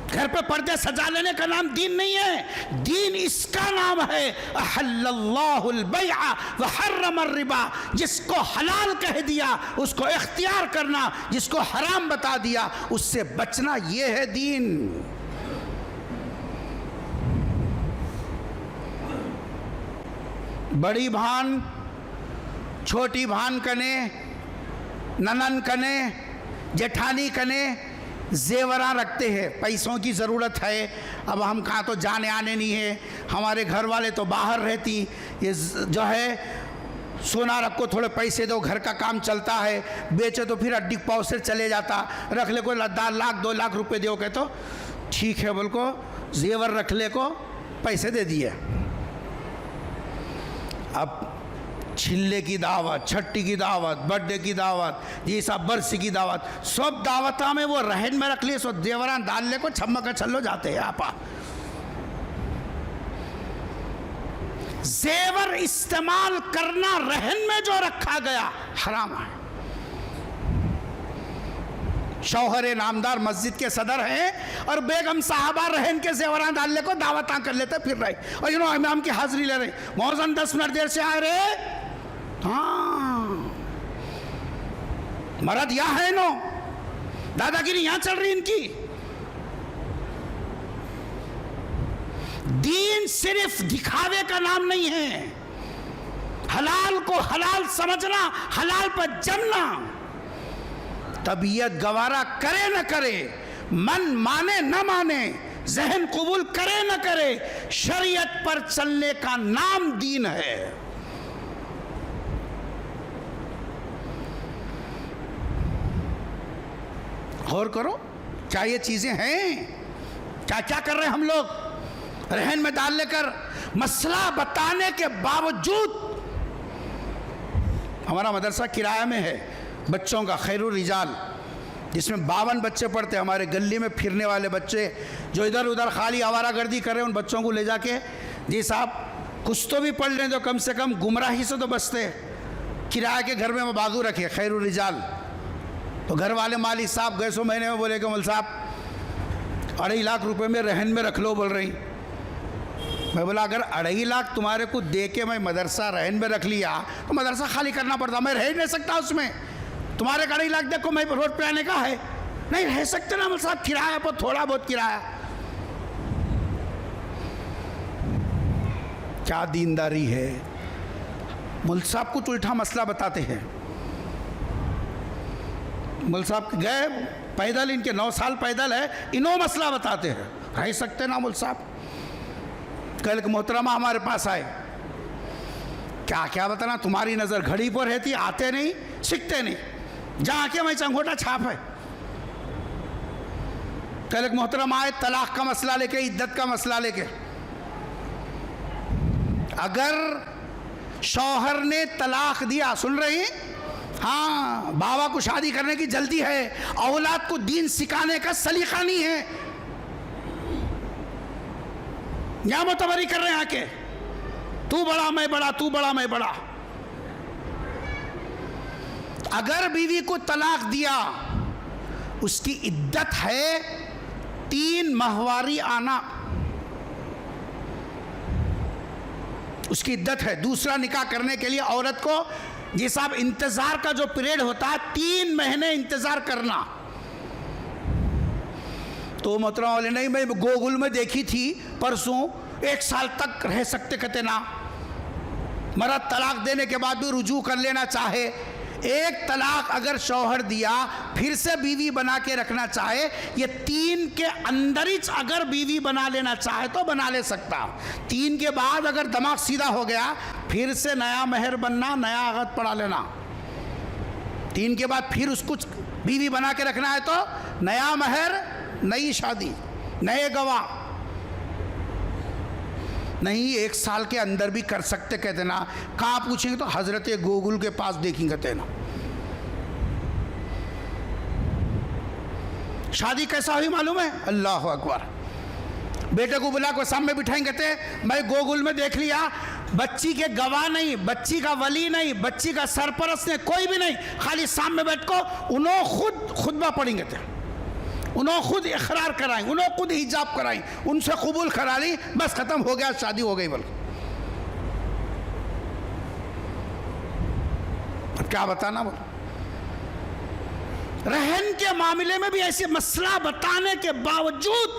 घर पे पर्दे सजा लेने का नाम दीन नहीं है। दीन इसका नाम है अहल्लल्लाहुल बैअ व हर्रमर रिबा। जिसको हलाल कह दिया उसको इख्तियार करना, जिसको हराम बता दिया उससे बचना, ये है दीन। बड़ी भान छोटी भान कने, ननन कने, जेठानी कने जेवरा रखते हैं, पैसों की ज़रूरत है। अब हम कहाँ तो जाने आने नहीं है, हमारे घर वाले तो बाहर रहती, ये जो है सोना रखो, थोड़े पैसे दो, घर का काम चलता है, बेचे तो फिर अड्डी पाव से चले जाता, रख ले को 1,00,000 2 लाख रुपए दो के तो ठीक है बोल को जेवर रख ले को पैसे दे दिए। अब छिल्ले की दावत, छट्टी की दावत, बर्थडे की दावत, ये सब बरसी की दावत, सब दावता में वो रहन में रख लिए, सो देवरान डाल ले को छम्मा का छल्लो जाते हैं आपा। जेवर इस्तेमाल करना रहन में जो रखा गया हराम है। शौहर नामदार मस्जिद के सदर हैं और बेगम साहबा रहन के जेवरान डालने को दावतां कर लेते फिर रहे, और इमाम की हाजिरी ले रहे, मौजन 10 मिनट देर से आ रहे। हाँ मरद यहाँ है नो, दादागिरी यहाँ चल रही इनकी। दीन सिर्फ दिखावे का नाम नहीं है। हलाल को हलाल समझना, हलाल पर जमना, तबीयत गवारा करे न करे, मन माने न माने, जहन कबूल करे न करे, शरीयत पर चलने का नाम दीन है। गौर करो, क्या ये चीजें हैं? क्या क्या कर रहे हैं हम लोग? रहन में डाल लेकर मसला बताने के बावजूद। हमारा मदरसा किराया में है बच्चों का, खैरुल रिजाल, जिसमें 52 बच्चे पढ़ते हैं। हमारे गली में फिरने वाले बच्चे जो इधर उधर खाली आवारागर्दी कर रहे हैं, उन बच्चों को ले जाके, जी साहब कुछ तो भी पढ़ लें, तो कम से कम गुमराही से तो बचते। किराए के घर में मैं बाजू रखे खैरुल रिजाल, तो घर वाले मालिक साहब गए सो महीने में बोले कि मौलवी साहब 2.5 लाख रुपए में रहन में रख लो, बोल रही। मैं बोला अगर 2.5 लाख तुम्हारे को दे के मैं मदरसा रहन में रख लिया तो मदरसा खाली करना पड़ता, मैं रह नहीं सकता उसमें। तुम्हारे 2.5 लाख देखो मैं रोड पे आने का है, नहीं रह सकते ना मौलवी साहब, किराया पर थोड़ा बहुत किराया। क्या दीनदारी है। मौलवी साहब कुछ उल्टा मसला बताते हैं। मौलवी साहब गए पैदल, इनके 9 साल पैदल है, इनो मसला बताते हैं, रह सकते ना मौलवी साहब। कल के मोहतरमा हमारे पास आए, क्या क्या बताना, तुम्हारी नज़र घड़ी पर रहती, आते नहीं सीखते नहीं, जहाँ के मैं चंगोटा छाप है। कल के मोहतरमा आए तलाक का मसला लेके, इद्दत का मसला लेके। अगर शौहर ने तलाक दिया, सुन रही, हाँ बाबा को शादी करने की जल्दी है, औलाद को दीन सिखाने का सलीका नहीं है, यहां मुतबरी कर रहे हैं आके, तू बड़ा मैं बड़ा, तू बड़ा मैं बड़ा। अगर बीवी को तलाक दिया, उसकी इद्दत है 3 माहवारी आना, उसकी इद्दत है। दूसरा निकाह करने के लिए औरत को जी साहब इंतजार का जो पीरियड होता है, 3 महीने इंतजार करना। तो मोहतरमा वाले नहीं, मैं गोगुल में देखी थी परसों, 1 साल तक रह सकते कहते ना, मर्द तलाक देने के बाद भी रुजू कर लेना चाहे, एक तलाक अगर शौहर दिया फिर से बीवी बना के रखना चाहे, ये 3 के अंदर ही अगर बीवी बना लेना चाहे तो बना ले सकता। 3 के बाद अगर दिमाग सीधा हो गया, फिर से नया महर बनना, नया आगत पड़ा लेना। 3 के बाद फिर उसको बीवी बना के रखना है तो नया महर, नई शादी, नए गवाह। नहीं 1 साल के अंदर भी कर सकते कहते ना। कहाँ पूछेंगे तो हजरत गोगुल के पास देखेंगे कहते ना। शादी कैसा हुई मालूम है? अल्लाह अकबर। बेटे को बुला को सामने बिठाएंगे, कहते मैं गोगुल में देख लिया, बच्ची के गवाह नहीं, बच्ची का वली नहीं, बच्ची का सरपरस्त नहीं, कोई भी नहीं, खाली सामने बैठ को उन्होंने खुद खुतबा पढ़ेंगे थे, उन्होंने खुद इकरार कराई, उन्होंने खुद हिजाब कराई, उनसे कबूल करा ली, बस खत्म हो गया, शादी हो गई। बोल अब क्या बताना। बोल रहन के मामले में भी ऐसे मसला बताने के बावजूद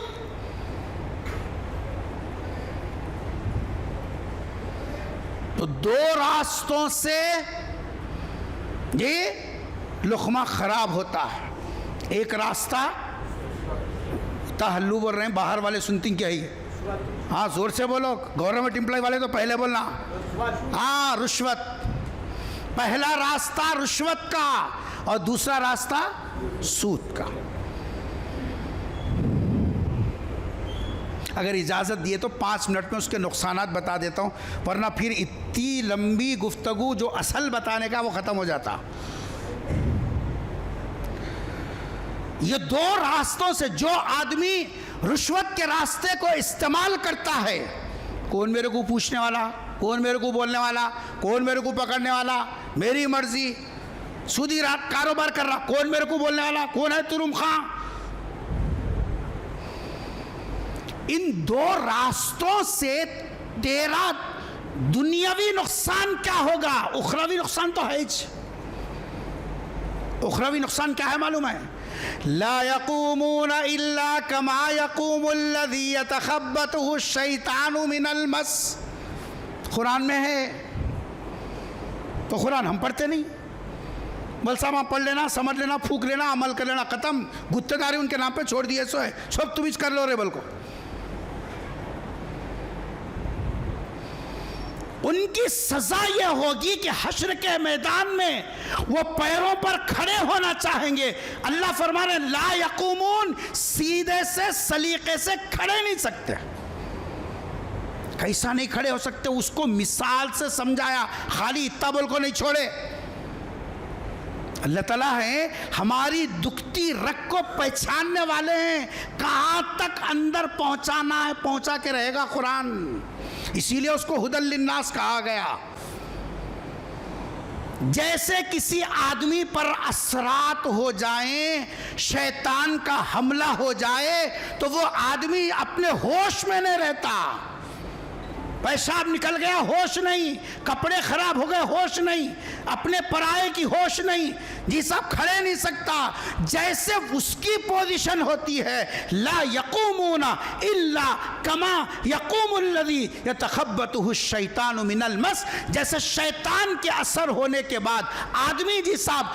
तो 2 रास्तों से ये लुक़मा खराब होता है। एक रास्ता, हल्लू बोल रहे हैं, बाहर वाले सुनती क्या ही, हाँ जोर से बोलो, गवर्नमेंट एम्प्लॉय वाले तो पहले बोलना, हाँ रुश्वत। पहला रास्ता रुश्वत का और दूसरा रास्ता सूद का। अगर इजाज़त दिए तो 5 मिनट में उसके नुकसानात बता देता हूँ, वरना फिर इतनी लंबी गुफ्तगू जो असल बताने का वो ख़त्म हो जाता। ये 2 रास्तों से जो आदमी रुश्वत के रास्ते को इस्तेमाल करता है, कौन मेरे को पूछने वाला, कौन मेरे को बोलने वाला, कौन मेरे को पकड़ने वाला, मेरी मर्जी, सूदी कारोबार कर रहा, कौन मेरे को बोलने वाला, कौन है तुरुम खां। इन 2 रास्तों से तेरा दुनियावी नुकसान क्या होगा, उखरवी नुकसान तो है ही। उखरवी नुकसान क्या है मालूम है? ला यक़ूमून इल्ला कमा यक़ूमुल्लज़ी यतख़ब्बतुहु शैतानु मिनल मस। कुरान में है तो कुरान हम पढ़ते नहीं। बल साहब आप पढ़ लेना, समझ लेना, फूक लेना, अमल कर लेना, खत्म। गुत्तेदारी उनके नाम पे छोड़ दिए, सो है सब तुम इस कर लो रे। बल को उनकी सजा यह होगी कि हश्र के मैदान में वो पैरों पर खड़े होना चाहेंगे। अल्लाह फरमा रहे ला यकूमून, सीधे से सलीके से खड़े नहीं सकते। कैसा नहीं खड़े हो सकते, उसको मिसाल से समझाया, खाली इतना बोल को नहीं छोड़े। अल्लाह ताला है हमारी दुखती रग को पहचानने वाले हैं, कहां तक अंदर पहुंचाना है पहुंचा के रहेगा कुरान। इसीलिए उसको हुदल लिन्नास कहा गया। जैसे किसी आदमी पर असरात हो जाए, शैतान का हमला हो जाए, तो वो आदमी अपने होश में नहीं रहता। पेशाब निकल गया, होश नहीं, कपड़े खराब हो गए, होश नहीं, अपने पराये की होश नहीं, जी साहब खड़े नहीं सकता। जैसे उसकी पोजीशन होती है, ला यकूमूना इल्ला कमा यकूमुल लज़ी यतखब्बतुहु शैतानु मिनल मस। जैसे शैतान के असर होने के बाद आदमी जी साहब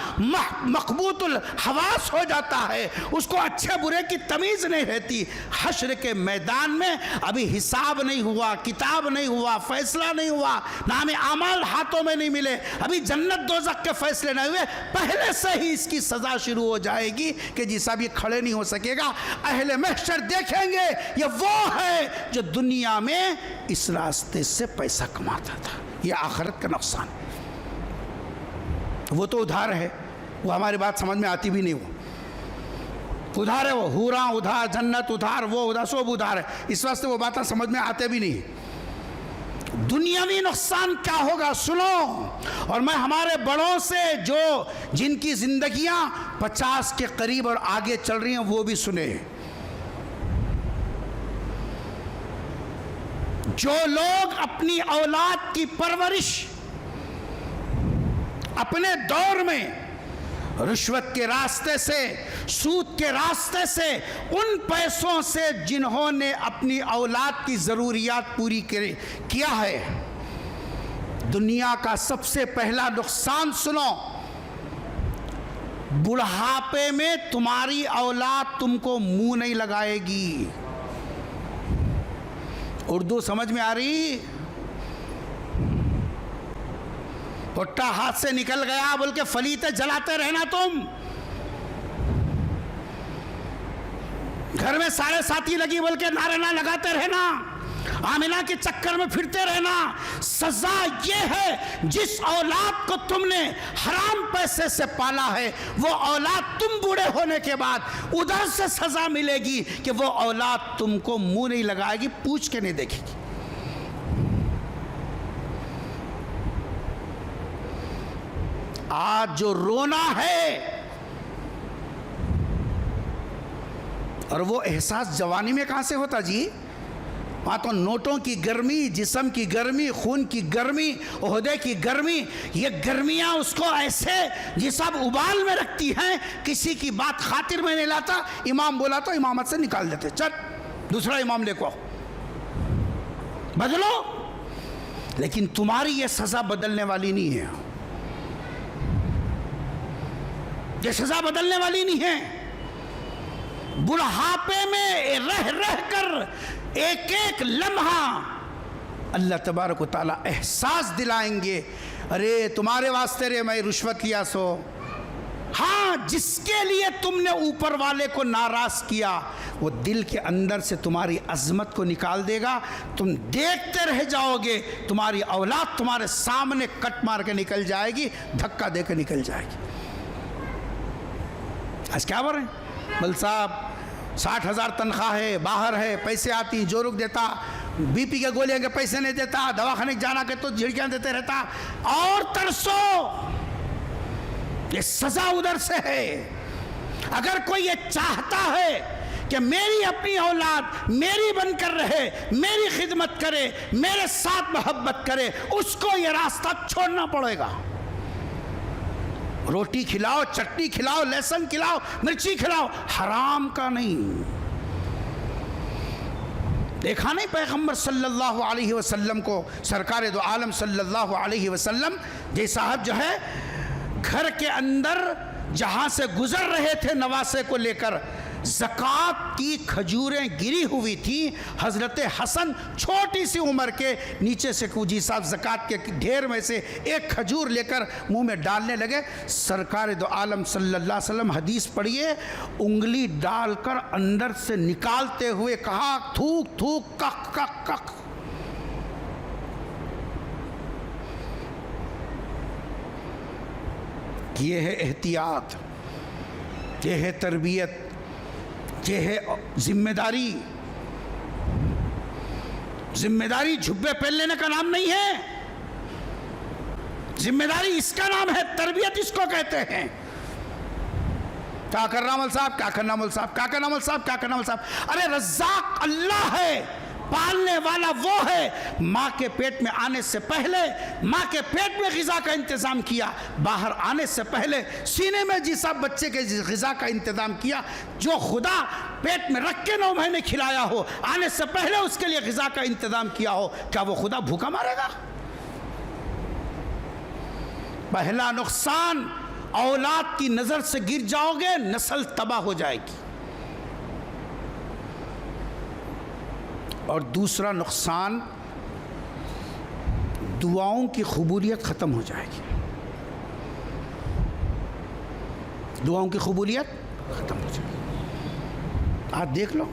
मकबूतुल हवास हो जाता है, उसको अच्छे बुरे की तमीज़ नहीं रहती। हश्र के मैदान में अभी हिसाब नहीं हुआ, किताब नहीं हुआ, फैसला नहीं हुआ, नाम आमाल हाथों में नहीं मिले, अभी जन्नत दोज़ख के फैसले नहीं हुए, पहले से ही इसकी सजा शुरू हो जाएगी कि जी साहब ये खड़े नहीं हो सकेगा। अहले महशर देखेंगे ये वो है जो दुनिया में इस रास्ते से पैसा कमाता था, ये आखिरत का नुकसान। वो तो उधार है, वो हमारी बात समझ में आती भी नहीं। वो उधार है, वो हूरा उधार, जन्नत उधार, वो उधार, सब उधार है। इस वास्ते वो बातें समझ में आते भी नहीं। दुनियावी नुकसान क्या होगा सुनो, और मैं हमारे बड़ों से जो जिनकी जिंदगियां 50 के करीब और आगे चल रही हैं वो भी सुने। जो लोग अपनी औलाद की परवरिश अपने दौर में रिश्वत के रास्ते से, सूद के रास्ते से, उन पैसों से जिन्होंने अपनी औलाद की ज़रूरियात पूरी किया है, दुनिया का सबसे पहला नुकसान सुनो, बुढ़ापे में तुम्हारी औलाद तुमको मुंह नहीं लगाएगी। उर्दू समझ में आ रही? भुट्टा हाथ से निकल गया बोल के फलीते जलाते रहना, तुम घर में सारे साथी लगी बोल के नारे ना लगाते रहना, आमिना के चक्कर में फिरते रहना। सजा ये है जिस औलाद को तुमने हराम पैसे से पाला है, वो औलाद तुम बूढ़े होने के बाद उधर से सजा मिलेगी कि वो औलाद तुमको मुंह नहीं लगाएगी, पूछ के नहीं देखेगी। आज जो रोना है और वो एहसास जवानी में कहां से होता जी? वहां तो नोटों की गर्मी, जिस्म की गर्मी, खून की गर्मी, ओहदे की गर्मी, ये गर्मियां उसको ऐसे जी सब उबाल में रखती हैं, किसी की बात खातिर में नहीं लाता। इमाम बोला तो इमामत से निकाल देते, चल दूसरा इमाम लेको आओ, बदलो। लेकिन तुम्हारी ये सजा बदलने वाली नहीं है, ये सजा बदलने वाली नहीं है। बुढ़ापे में रह रह कर एक एक लम्हा अल्लाह तबारक व तआला एहसास दिलाएंगे, अरे तुम्हारे वास्ते रे मैं रिश्वत लिया सो। हाँ, जिसके लिए तुमने ऊपर वाले को नाराज किया, वो दिल के अंदर से तुम्हारी अजमत को निकाल देगा। तुम देखते रह जाओगे, तुम्हारी औलाद तुम्हारे सामने कट मार के निकल जाएगी, धक्का दे के निकल जाएगी। आज क्या बोल रहे हैं? बल साहब 60,000 तनख्वाह है, बाहर है, पैसे आती, जो रुक देता, बीपी के गोलियां के पैसे नहीं देता, दवाखाने जाना के तो झिड़कियां देते रहता। और तरसो, ये सजा उधर से है। अगर कोई ये चाहता है कि मेरी अपनी औलाद मेरी बनकर रहे, मेरी खिदमत करे, मेरे साथ मोहब्बत करे, उसको ये रास्ता छोड़ना पड़ेगा। रोटी खिलाओ, चटनी खिलाओ, लहसुन खिलाओ, मिर्ची खिलाओ, हराम का नहीं। देखा नहीं पैगंबर सल्लल्लाहु अलैहि वसल्लम को, सरकार दो आलम सल्लल्लाहु अलैहि वसल्लम जे साहब जो है घर के अंदर जहाँ से गुजर रहे थे नवासे को लेकर, ज़कात की खजूरें गिरी हुई थी। हज़रत हसन छोटी सी उम्र के नीचे से जी साहब ज़कात के ढेर में से एक खजूर लेकर मुंह में डालने लगे। सरकार दो आलम सल्लल्लाहु अलैहि वसल्लम हदीस पढ़िए, उंगली डालकर अंदर से निकालते हुए कहा थूक थूक कक कक कक। ये है एहतियात, ये है तरबियत, ये है जिम्मेदारी। जिम्मेदारी झुब्बे पहन लेने का नाम नहीं है, जिम्मेदारी इसका नाम है, तरबियत इसको कहते हैं। क्या करना मौल साहब, क्या करना मौल साहब, क्या करना मौल साहब, क्या करना मौल साहब। अरे रज़्ज़ाक़ अल्लाह है, पालने वाला वो है। माँ के पेट में आने से पहले माँ के पेट में ग़िज़ा का इंतज़ाम किया, बाहर आने से पहले सीने में जी साहब बच्चे के ग़िज़ा का इंतज़ाम किया। जो खुदा पेट में रख के 9 महीने खिलाया हो, आने से पहले उसके लिए ग़िज़ा का इंतज़ाम किया हो, क्या वो खुदा भूखा मारेगा? पहला नुकसान, औलाद की नज़र से गिर जाओगे, नस्ल तबाह हो जाएगी। और दूसरा नुकसान, दुआओं की कबूलियत ख़त्म हो जाएगी। दुआओं की कबूलियत ख़त्म हो जाएगी। आज देख लो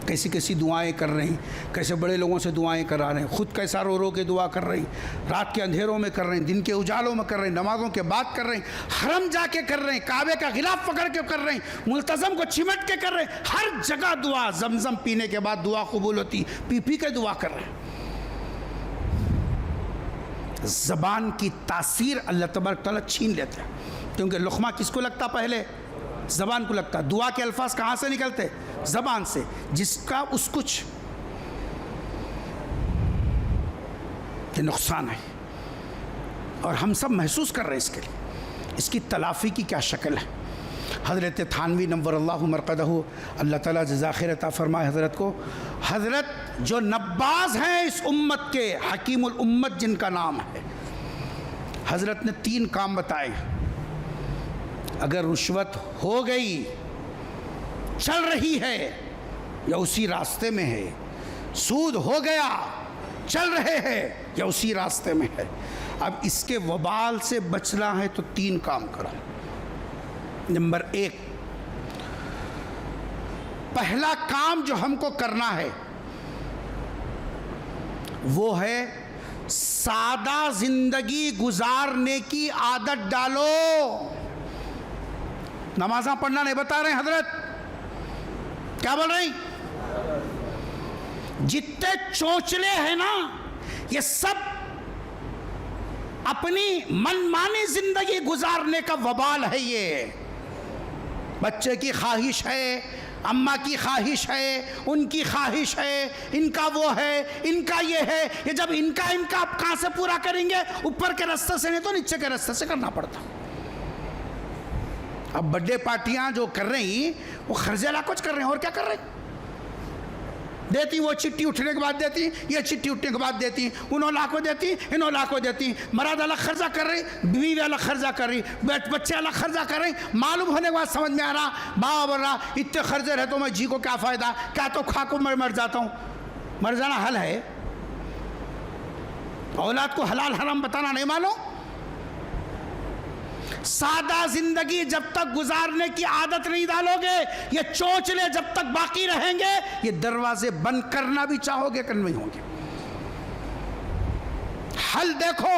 कैसी कैसी दुआएं कर रही, कैसे बड़े लोगों से दुआएं करा रहे हैं, खुद कैसा रो रो के दुआ कर रही, रात के अंधेरों में कर रही, दिन के उजालों में कर रही, नमाज़ों के बाद कर रही, हरम जाके कर रहे, काबे का गिलाफ पकड़ के कर रहे, मुल्तज़म को चिमट के कर रहे, हर जगह दुआ। जमजम पीने के बाद दुआ कबूल होती, पी पी के दुआ कर रहे। ज़बान की तासीर अल्लाह तबारक तआला छीन लेते हैं, क्योंकि लुक़मा किसको लगता? पहले ज़बान को लगता। दुआ के अल्फाज कहाँ से निकलते? ज़बान से। जिसका उस कुछ ये नुकसान है, और हम सब महसूस कर रहे हैं इसके लिए। इसकी तलाफ़ी की क्या शक्ल है? हज़रत थानवी नव्वर अल्लाहु मरक़दहु, अल्लाह ताला जज़ा खैर अता फ़रमाए हज़रत को। हज़रत जो नब्बाज़ हैं इस उम्मत के, हकीमुल उम्मत जिनका नाम है, हज़रत ने 3 काम बताए। अगर रुश्वत हो गई, चल रही है या उसी रास्ते में है, सूद हो गया, चल रहे हैं या उसी रास्ते में है, अब इसके वबाल से बचना है तो 3 काम करो। नंबर 1, पहला काम जो हमको करना है वो है सादा जिंदगी गुजारने की आदत डालो। नमाज़ा पढ़ना नहीं बता रहे हजरत, क्या बोल रही? जितने चोंचले हैं ना, ये सब अपनी मनमानी जिंदगी गुजारने का वबाल है। ये बच्चे की ख्वाहिश है, अम्मा की ख्वाहिश है, उनकी ख्वाहिश है, इनका वो है, इनका ये है। ये जब इनका आप कहाँ से पूरा करेंगे? ऊपर के रास्ते से नहीं तो नीचे के रास्ते से करना पड़ता। अब बर्थडे पार्टियां जो कर रही वो खर्जेला कुछ कर रहे हैं, और क्या कर रहे हैं? देती वो चिट्ठी उठने के बाद देती, ये चिट्ठी उठने के बाद देती, उन्होंने लाखों देती, इन्होंने लाखों देती। मर्द अलग खर्चा कर रही, बीवी अलग खर्चा कर रही, बच्चे अलग खर्चा कर रही। मालूम होने के बाद समझ में आ रहा, बाबा बोल रहा इतने खर्चे रहे तो मैं जी को क्या फ़ायदा, क्या तो खा को मैं मर जाता हूँ। मर जाना हल है? औलाद को हलाल हराम बताना नहीं मालूम? सादा जिंदगी जब तक गुजारने की आदत नहीं डालोगे, ये चोंचले जब तक बाकी रहेंगे, ये दरवाजे बंद करना भी चाहोगे कर नहीं होंगे। हल देखो,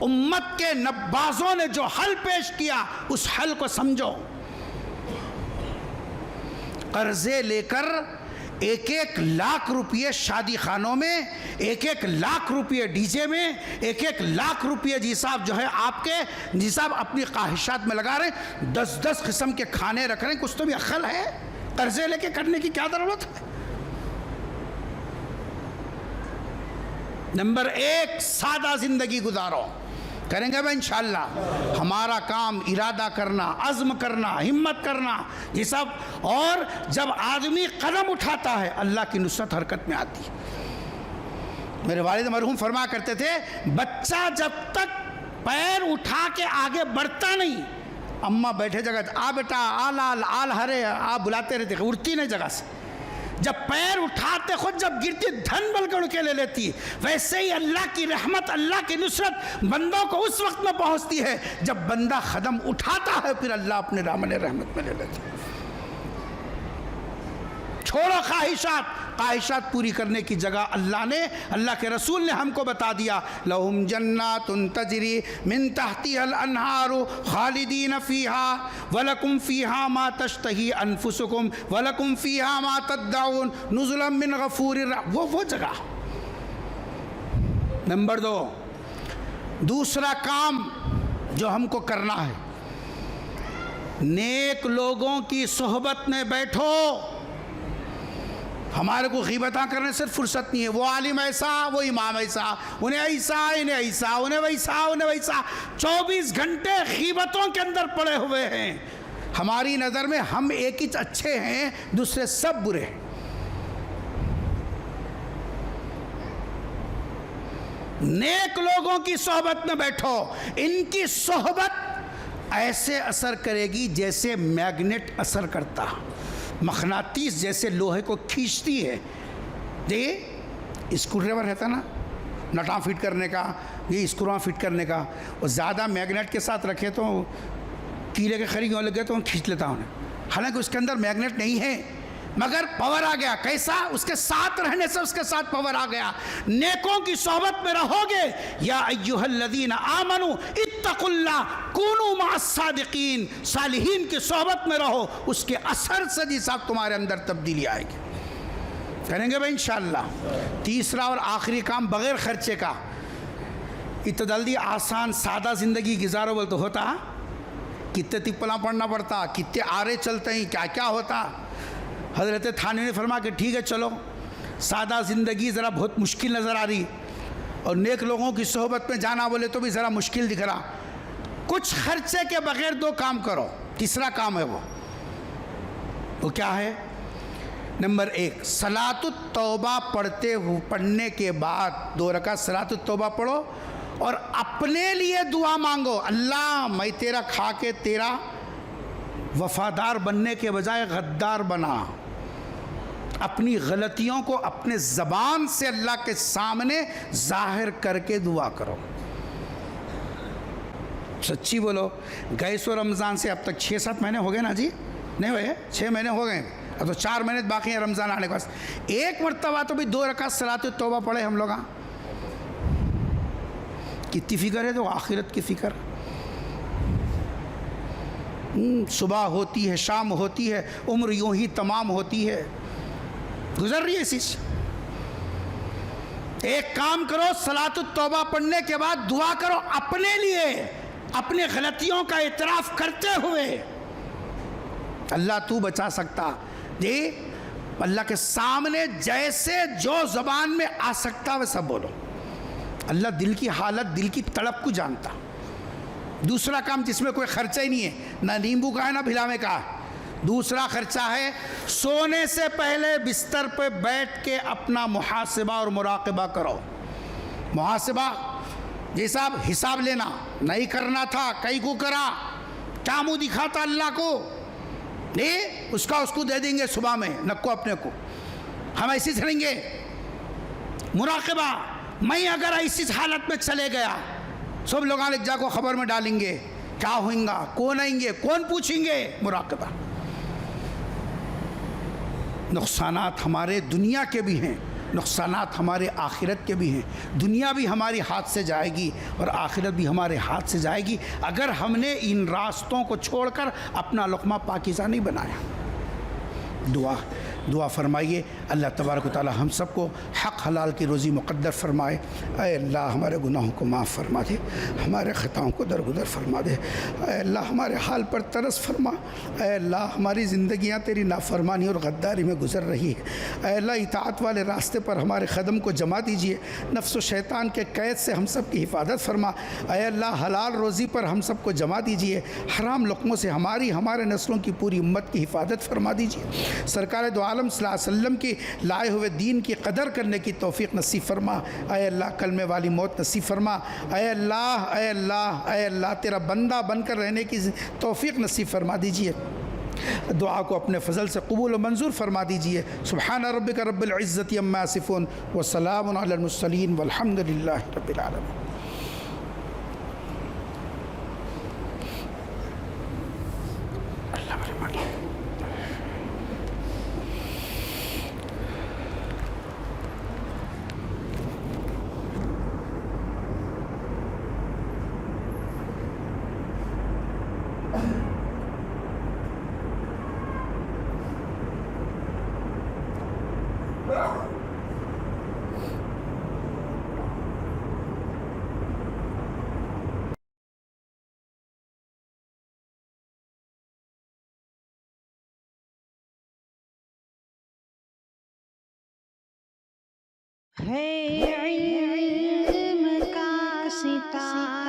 उम्मत के नब्बाजों ने जो हल पेश किया, उस हल को समझो। कर्जे लेकर 1-1 लाख रुपये शादी खानों में, 1-1 लाख रुपये डीजे में, 1-1 लाख रुपये जी साहब जो है आपके जी साहब अपनी ख्वाहिशात में लगा रहे, 10-10 किस्म के खाने रख रहे हैं। कुछ तो भी अक्ल है? कर्जे लेके करने की क्या ज़रूरत है? नंबर 1, सादा जिंदगी गुजारो। करेंगे भाई इंशाअल्लाह। हमारा काम इरादा करना, अज़्म करना, हिम्मत करना, ये सब। और जब आदमी कदम उठाता है अल्लाह की नुसरत हरकत में आती है। मेरे वालिद मरहूम फरमा करते थे, बच्चा जब तक पैर उठा के आगे बढ़ता नहीं, अम्मा बैठे जगह आ बेटा आ लाल आल हरे आप बुलाते रहते, उठती नहीं जगह से। जब पैर उठाते खुद जब गिरती धन बलगड़ के ले लेती। वैसे ही अल्लाह की रहमत, अल्लाह की नुसरत बंदों को उस वक्त में पहुंचती है जब बंदा कदम उठाता है, फिर अल्लाह अपने दामन रहमत में ले लेता है। छोड़ो ख्वाहिशात, ख्वाहिशात पूरी करने की जगह अल्लाह ने, अल्लाह के रसूल ने हमको बता दिया, लहुम जन्नातुन तजरी मिन तहतिहल अनहारु खालिदीन फीहा वलकुम फीहा मा तश्तही अनफुसुकुम वलकुम फीहा मा तद्दाउन नुज़ुलम मिन गफूरिर वो जगह। नंबर 2, दूसरा काम जो हमको करना है, नेक लोगों की सोहबत में बैठो। हमारे को ग़ीबतां करने से फुर्सत नहीं है। वो आलिम ऐसा, वो इमाम ऐसा, उन्हें ऐसा, इन्हें ऐसा, उन्हें वैसा, उन्हें वैसा, 24 घंटे ग़ीबतों के अंदर पड़े हुए हैं। हमारी नज़र में हम एक ही अच्छे हैं, दूसरे सब बुरे हैं। नेक लोगों की सोहबत में बैठो। इनकी सोहबत ऐसे असर करेगी जैसे मैग्नेट असर करता, मखनातीस जैसे लोहे को खींचती है। ये स्क्रू ड्राइवर रहता ना, नटा फिट करने का, ये स्क्रूआं फिट करने का, और ज़्यादा मैग्नेट के साथ रखे तो कीले के खरीद लगे तो खींच लेता हूँ। हालांकि उसके अंदर मैग्नेट नहीं है, मगर पावर आ गया। कैसा? उसके साथ रहने से उसके साथ पावर आ गया। नेकों की सोहबत में रहोगे, या अय्युहल्लज़ीना आमनू इत्तकुल्लाह कूनू मअस्सादिकीन, सालिहीन की सोहबत में रहो, उसके असर से जी साहब तुम्हारे अंदर तब्दीली आएगी। करेंगे भाई इंशाअल्लाह। तीसरा और आखिरी काम बग़ैर खर्चे का, इतना जल्दी आसान सादा ज़िंदगी गुजारो बोल तो होता, कितने तिप्पला पढ़ना पड़ता, कितने आरे चलते हैं, क्या क्या होता। हज़रत थानवी ने फरमा कि ठीक है चलो, सादा ज़िंदगी ज़रा बहुत मुश्किल नज़र आ रही, और नेक लोगों की सोहबत में जाना बोले तो भी ज़रा मुश्किल दिख रहा। कुछ खर्चे के बग़ैर 2 काम करो। तीसरा काम है वो क्या है? नंबर 1, सलातुत तौबा पढ़ने के बाद 2 रकात सलातुत तौबा पढ़ो और अपने लिए दुआ मांगो, अल्लाह मैं तेरा खा के तेरा वफ़ादार बनने के बजाय गद्दार बना। अपनी गलतियों को अपने ज़बान से अल्लाह के सामने ज़ाहिर करके दुआ करो। सच्ची बोलो, गए सो रमज़ान से अब तक 6-7 महीने हो गए ना जी? नहीं हुए? 6 महीने हो गए, अब तो 4 महीने बाकी हैं रमज़ान आने के पास। एक मरतबा तो भी 2 रकात सलातुत तौबा पढ़े हम लोग। कितनी फ़िक्र है तो आखिरत की फ़िक्र। सुबह होती है, शाम होती है, उम्र यूं ही तमाम होती है, गुजर रही है इसी से। एक काम करो, सलातुत तौबा पढ़ने के बाद दुआ करो अपने लिए, अपने गलतियों का इतराफ़ करते हुए। अल्लाह तू बचा सकता जी, अल्लाह के सामने जैसे जो ज़बान में आ सकता वैसा बोलो। अल्लाह दिल की हालत, दिल की तड़प को जानता। दूसरा काम जिसमें कोई खर्चा ही नहीं है, ना नींबू का है ना भिलावे का। दूसरा खर्चा है, सोने से पहले बिस्तर पे बैठ के अपना मुहासिबा और मुराक़बा करो। मुहासिबा जी साहब, हिसाब लेना नहीं करना था, कई को करा, क्या मुँह दिखाता अल्लाह को, नहीं उसका उसको दे देंगे सुबह में, नको अपने को, हम ऐसे चलेंगे। मुराक़बा, मैं अगर ऐसी हालत में चले गया, सब लोग एक जाको खबर में डालेंगे, क्या होगा, कौन आएंगे, कौन पूछेंगे। मुराक़बा। नुकसानात हमारे दुनिया के भी हैं, नुकसानात हमारे आखिरत के भी हैं। दुनिया भी हमारी हाथ से जाएगी और आखिरत भी हमारे हाथ से जाएगी अगर हमने इन रास्तों को छोड़कर अपना लुक़मा पाकीज़ा नहीं बनाया। दुआ फरमाइए। अल्लाह तबारक व तआला हम सबको हक़ हलाल की रोज़ी मुक़द्दर फ़रमाए। ऐ अल्लाह हमारे गुनाहों को माफ़ फ़रमा दे, हमारे ख़ताओं को दरगुदर फ़रमा दे। ऐ अल्लाह हमारे हाल पर तरस फ़रमा। ऐ अल्लाह हमारी ज़िंदगियाँ तेरी नाफरमानी और गद्दारी में गुज़र रही है। ऐ अल्लाह इताअत वाले रास्ते पर हमारे क़दम को जमा दीजिए। नफ्स व शैतान के कैद से हम सब की हिफाजत फ़रमा। ऐ अल्लाह हलाल रोज़ी पर हम सबको जमा दीजिए। हराम लुक़मों से हमारे नस्लों की पूरी उम्मत की हिफाजत फ़रमा दीजिए। सरकार दो आलम सल्लल्लाहु अलैहि वसल्लम की लाए हुए दीन की कदर करने की तौफ़ीक़ नसीब फ़रमा। ऐ अल्लाह कलमे वाली मौत नसीब फ़रमा। ऐ अल्लाह ऐ अल्लाह ऐ अल्लाह तेरा बंदा बनकर रहने की तौफ़ीक़ नसीब फ़रमा दीजिए। दुआ को अपने फ़ज़ल से कबूल व मंजूर फ़रमा दीजिए। सुब्हान रब्बिका रब्बिल इज़्ज़ति अम्मा यसिफ़ून व सलामुन अलल मुरसलीन वल्हम्दुलिल्लाहि रब्बिल आलमीन। है इल्म का सितारा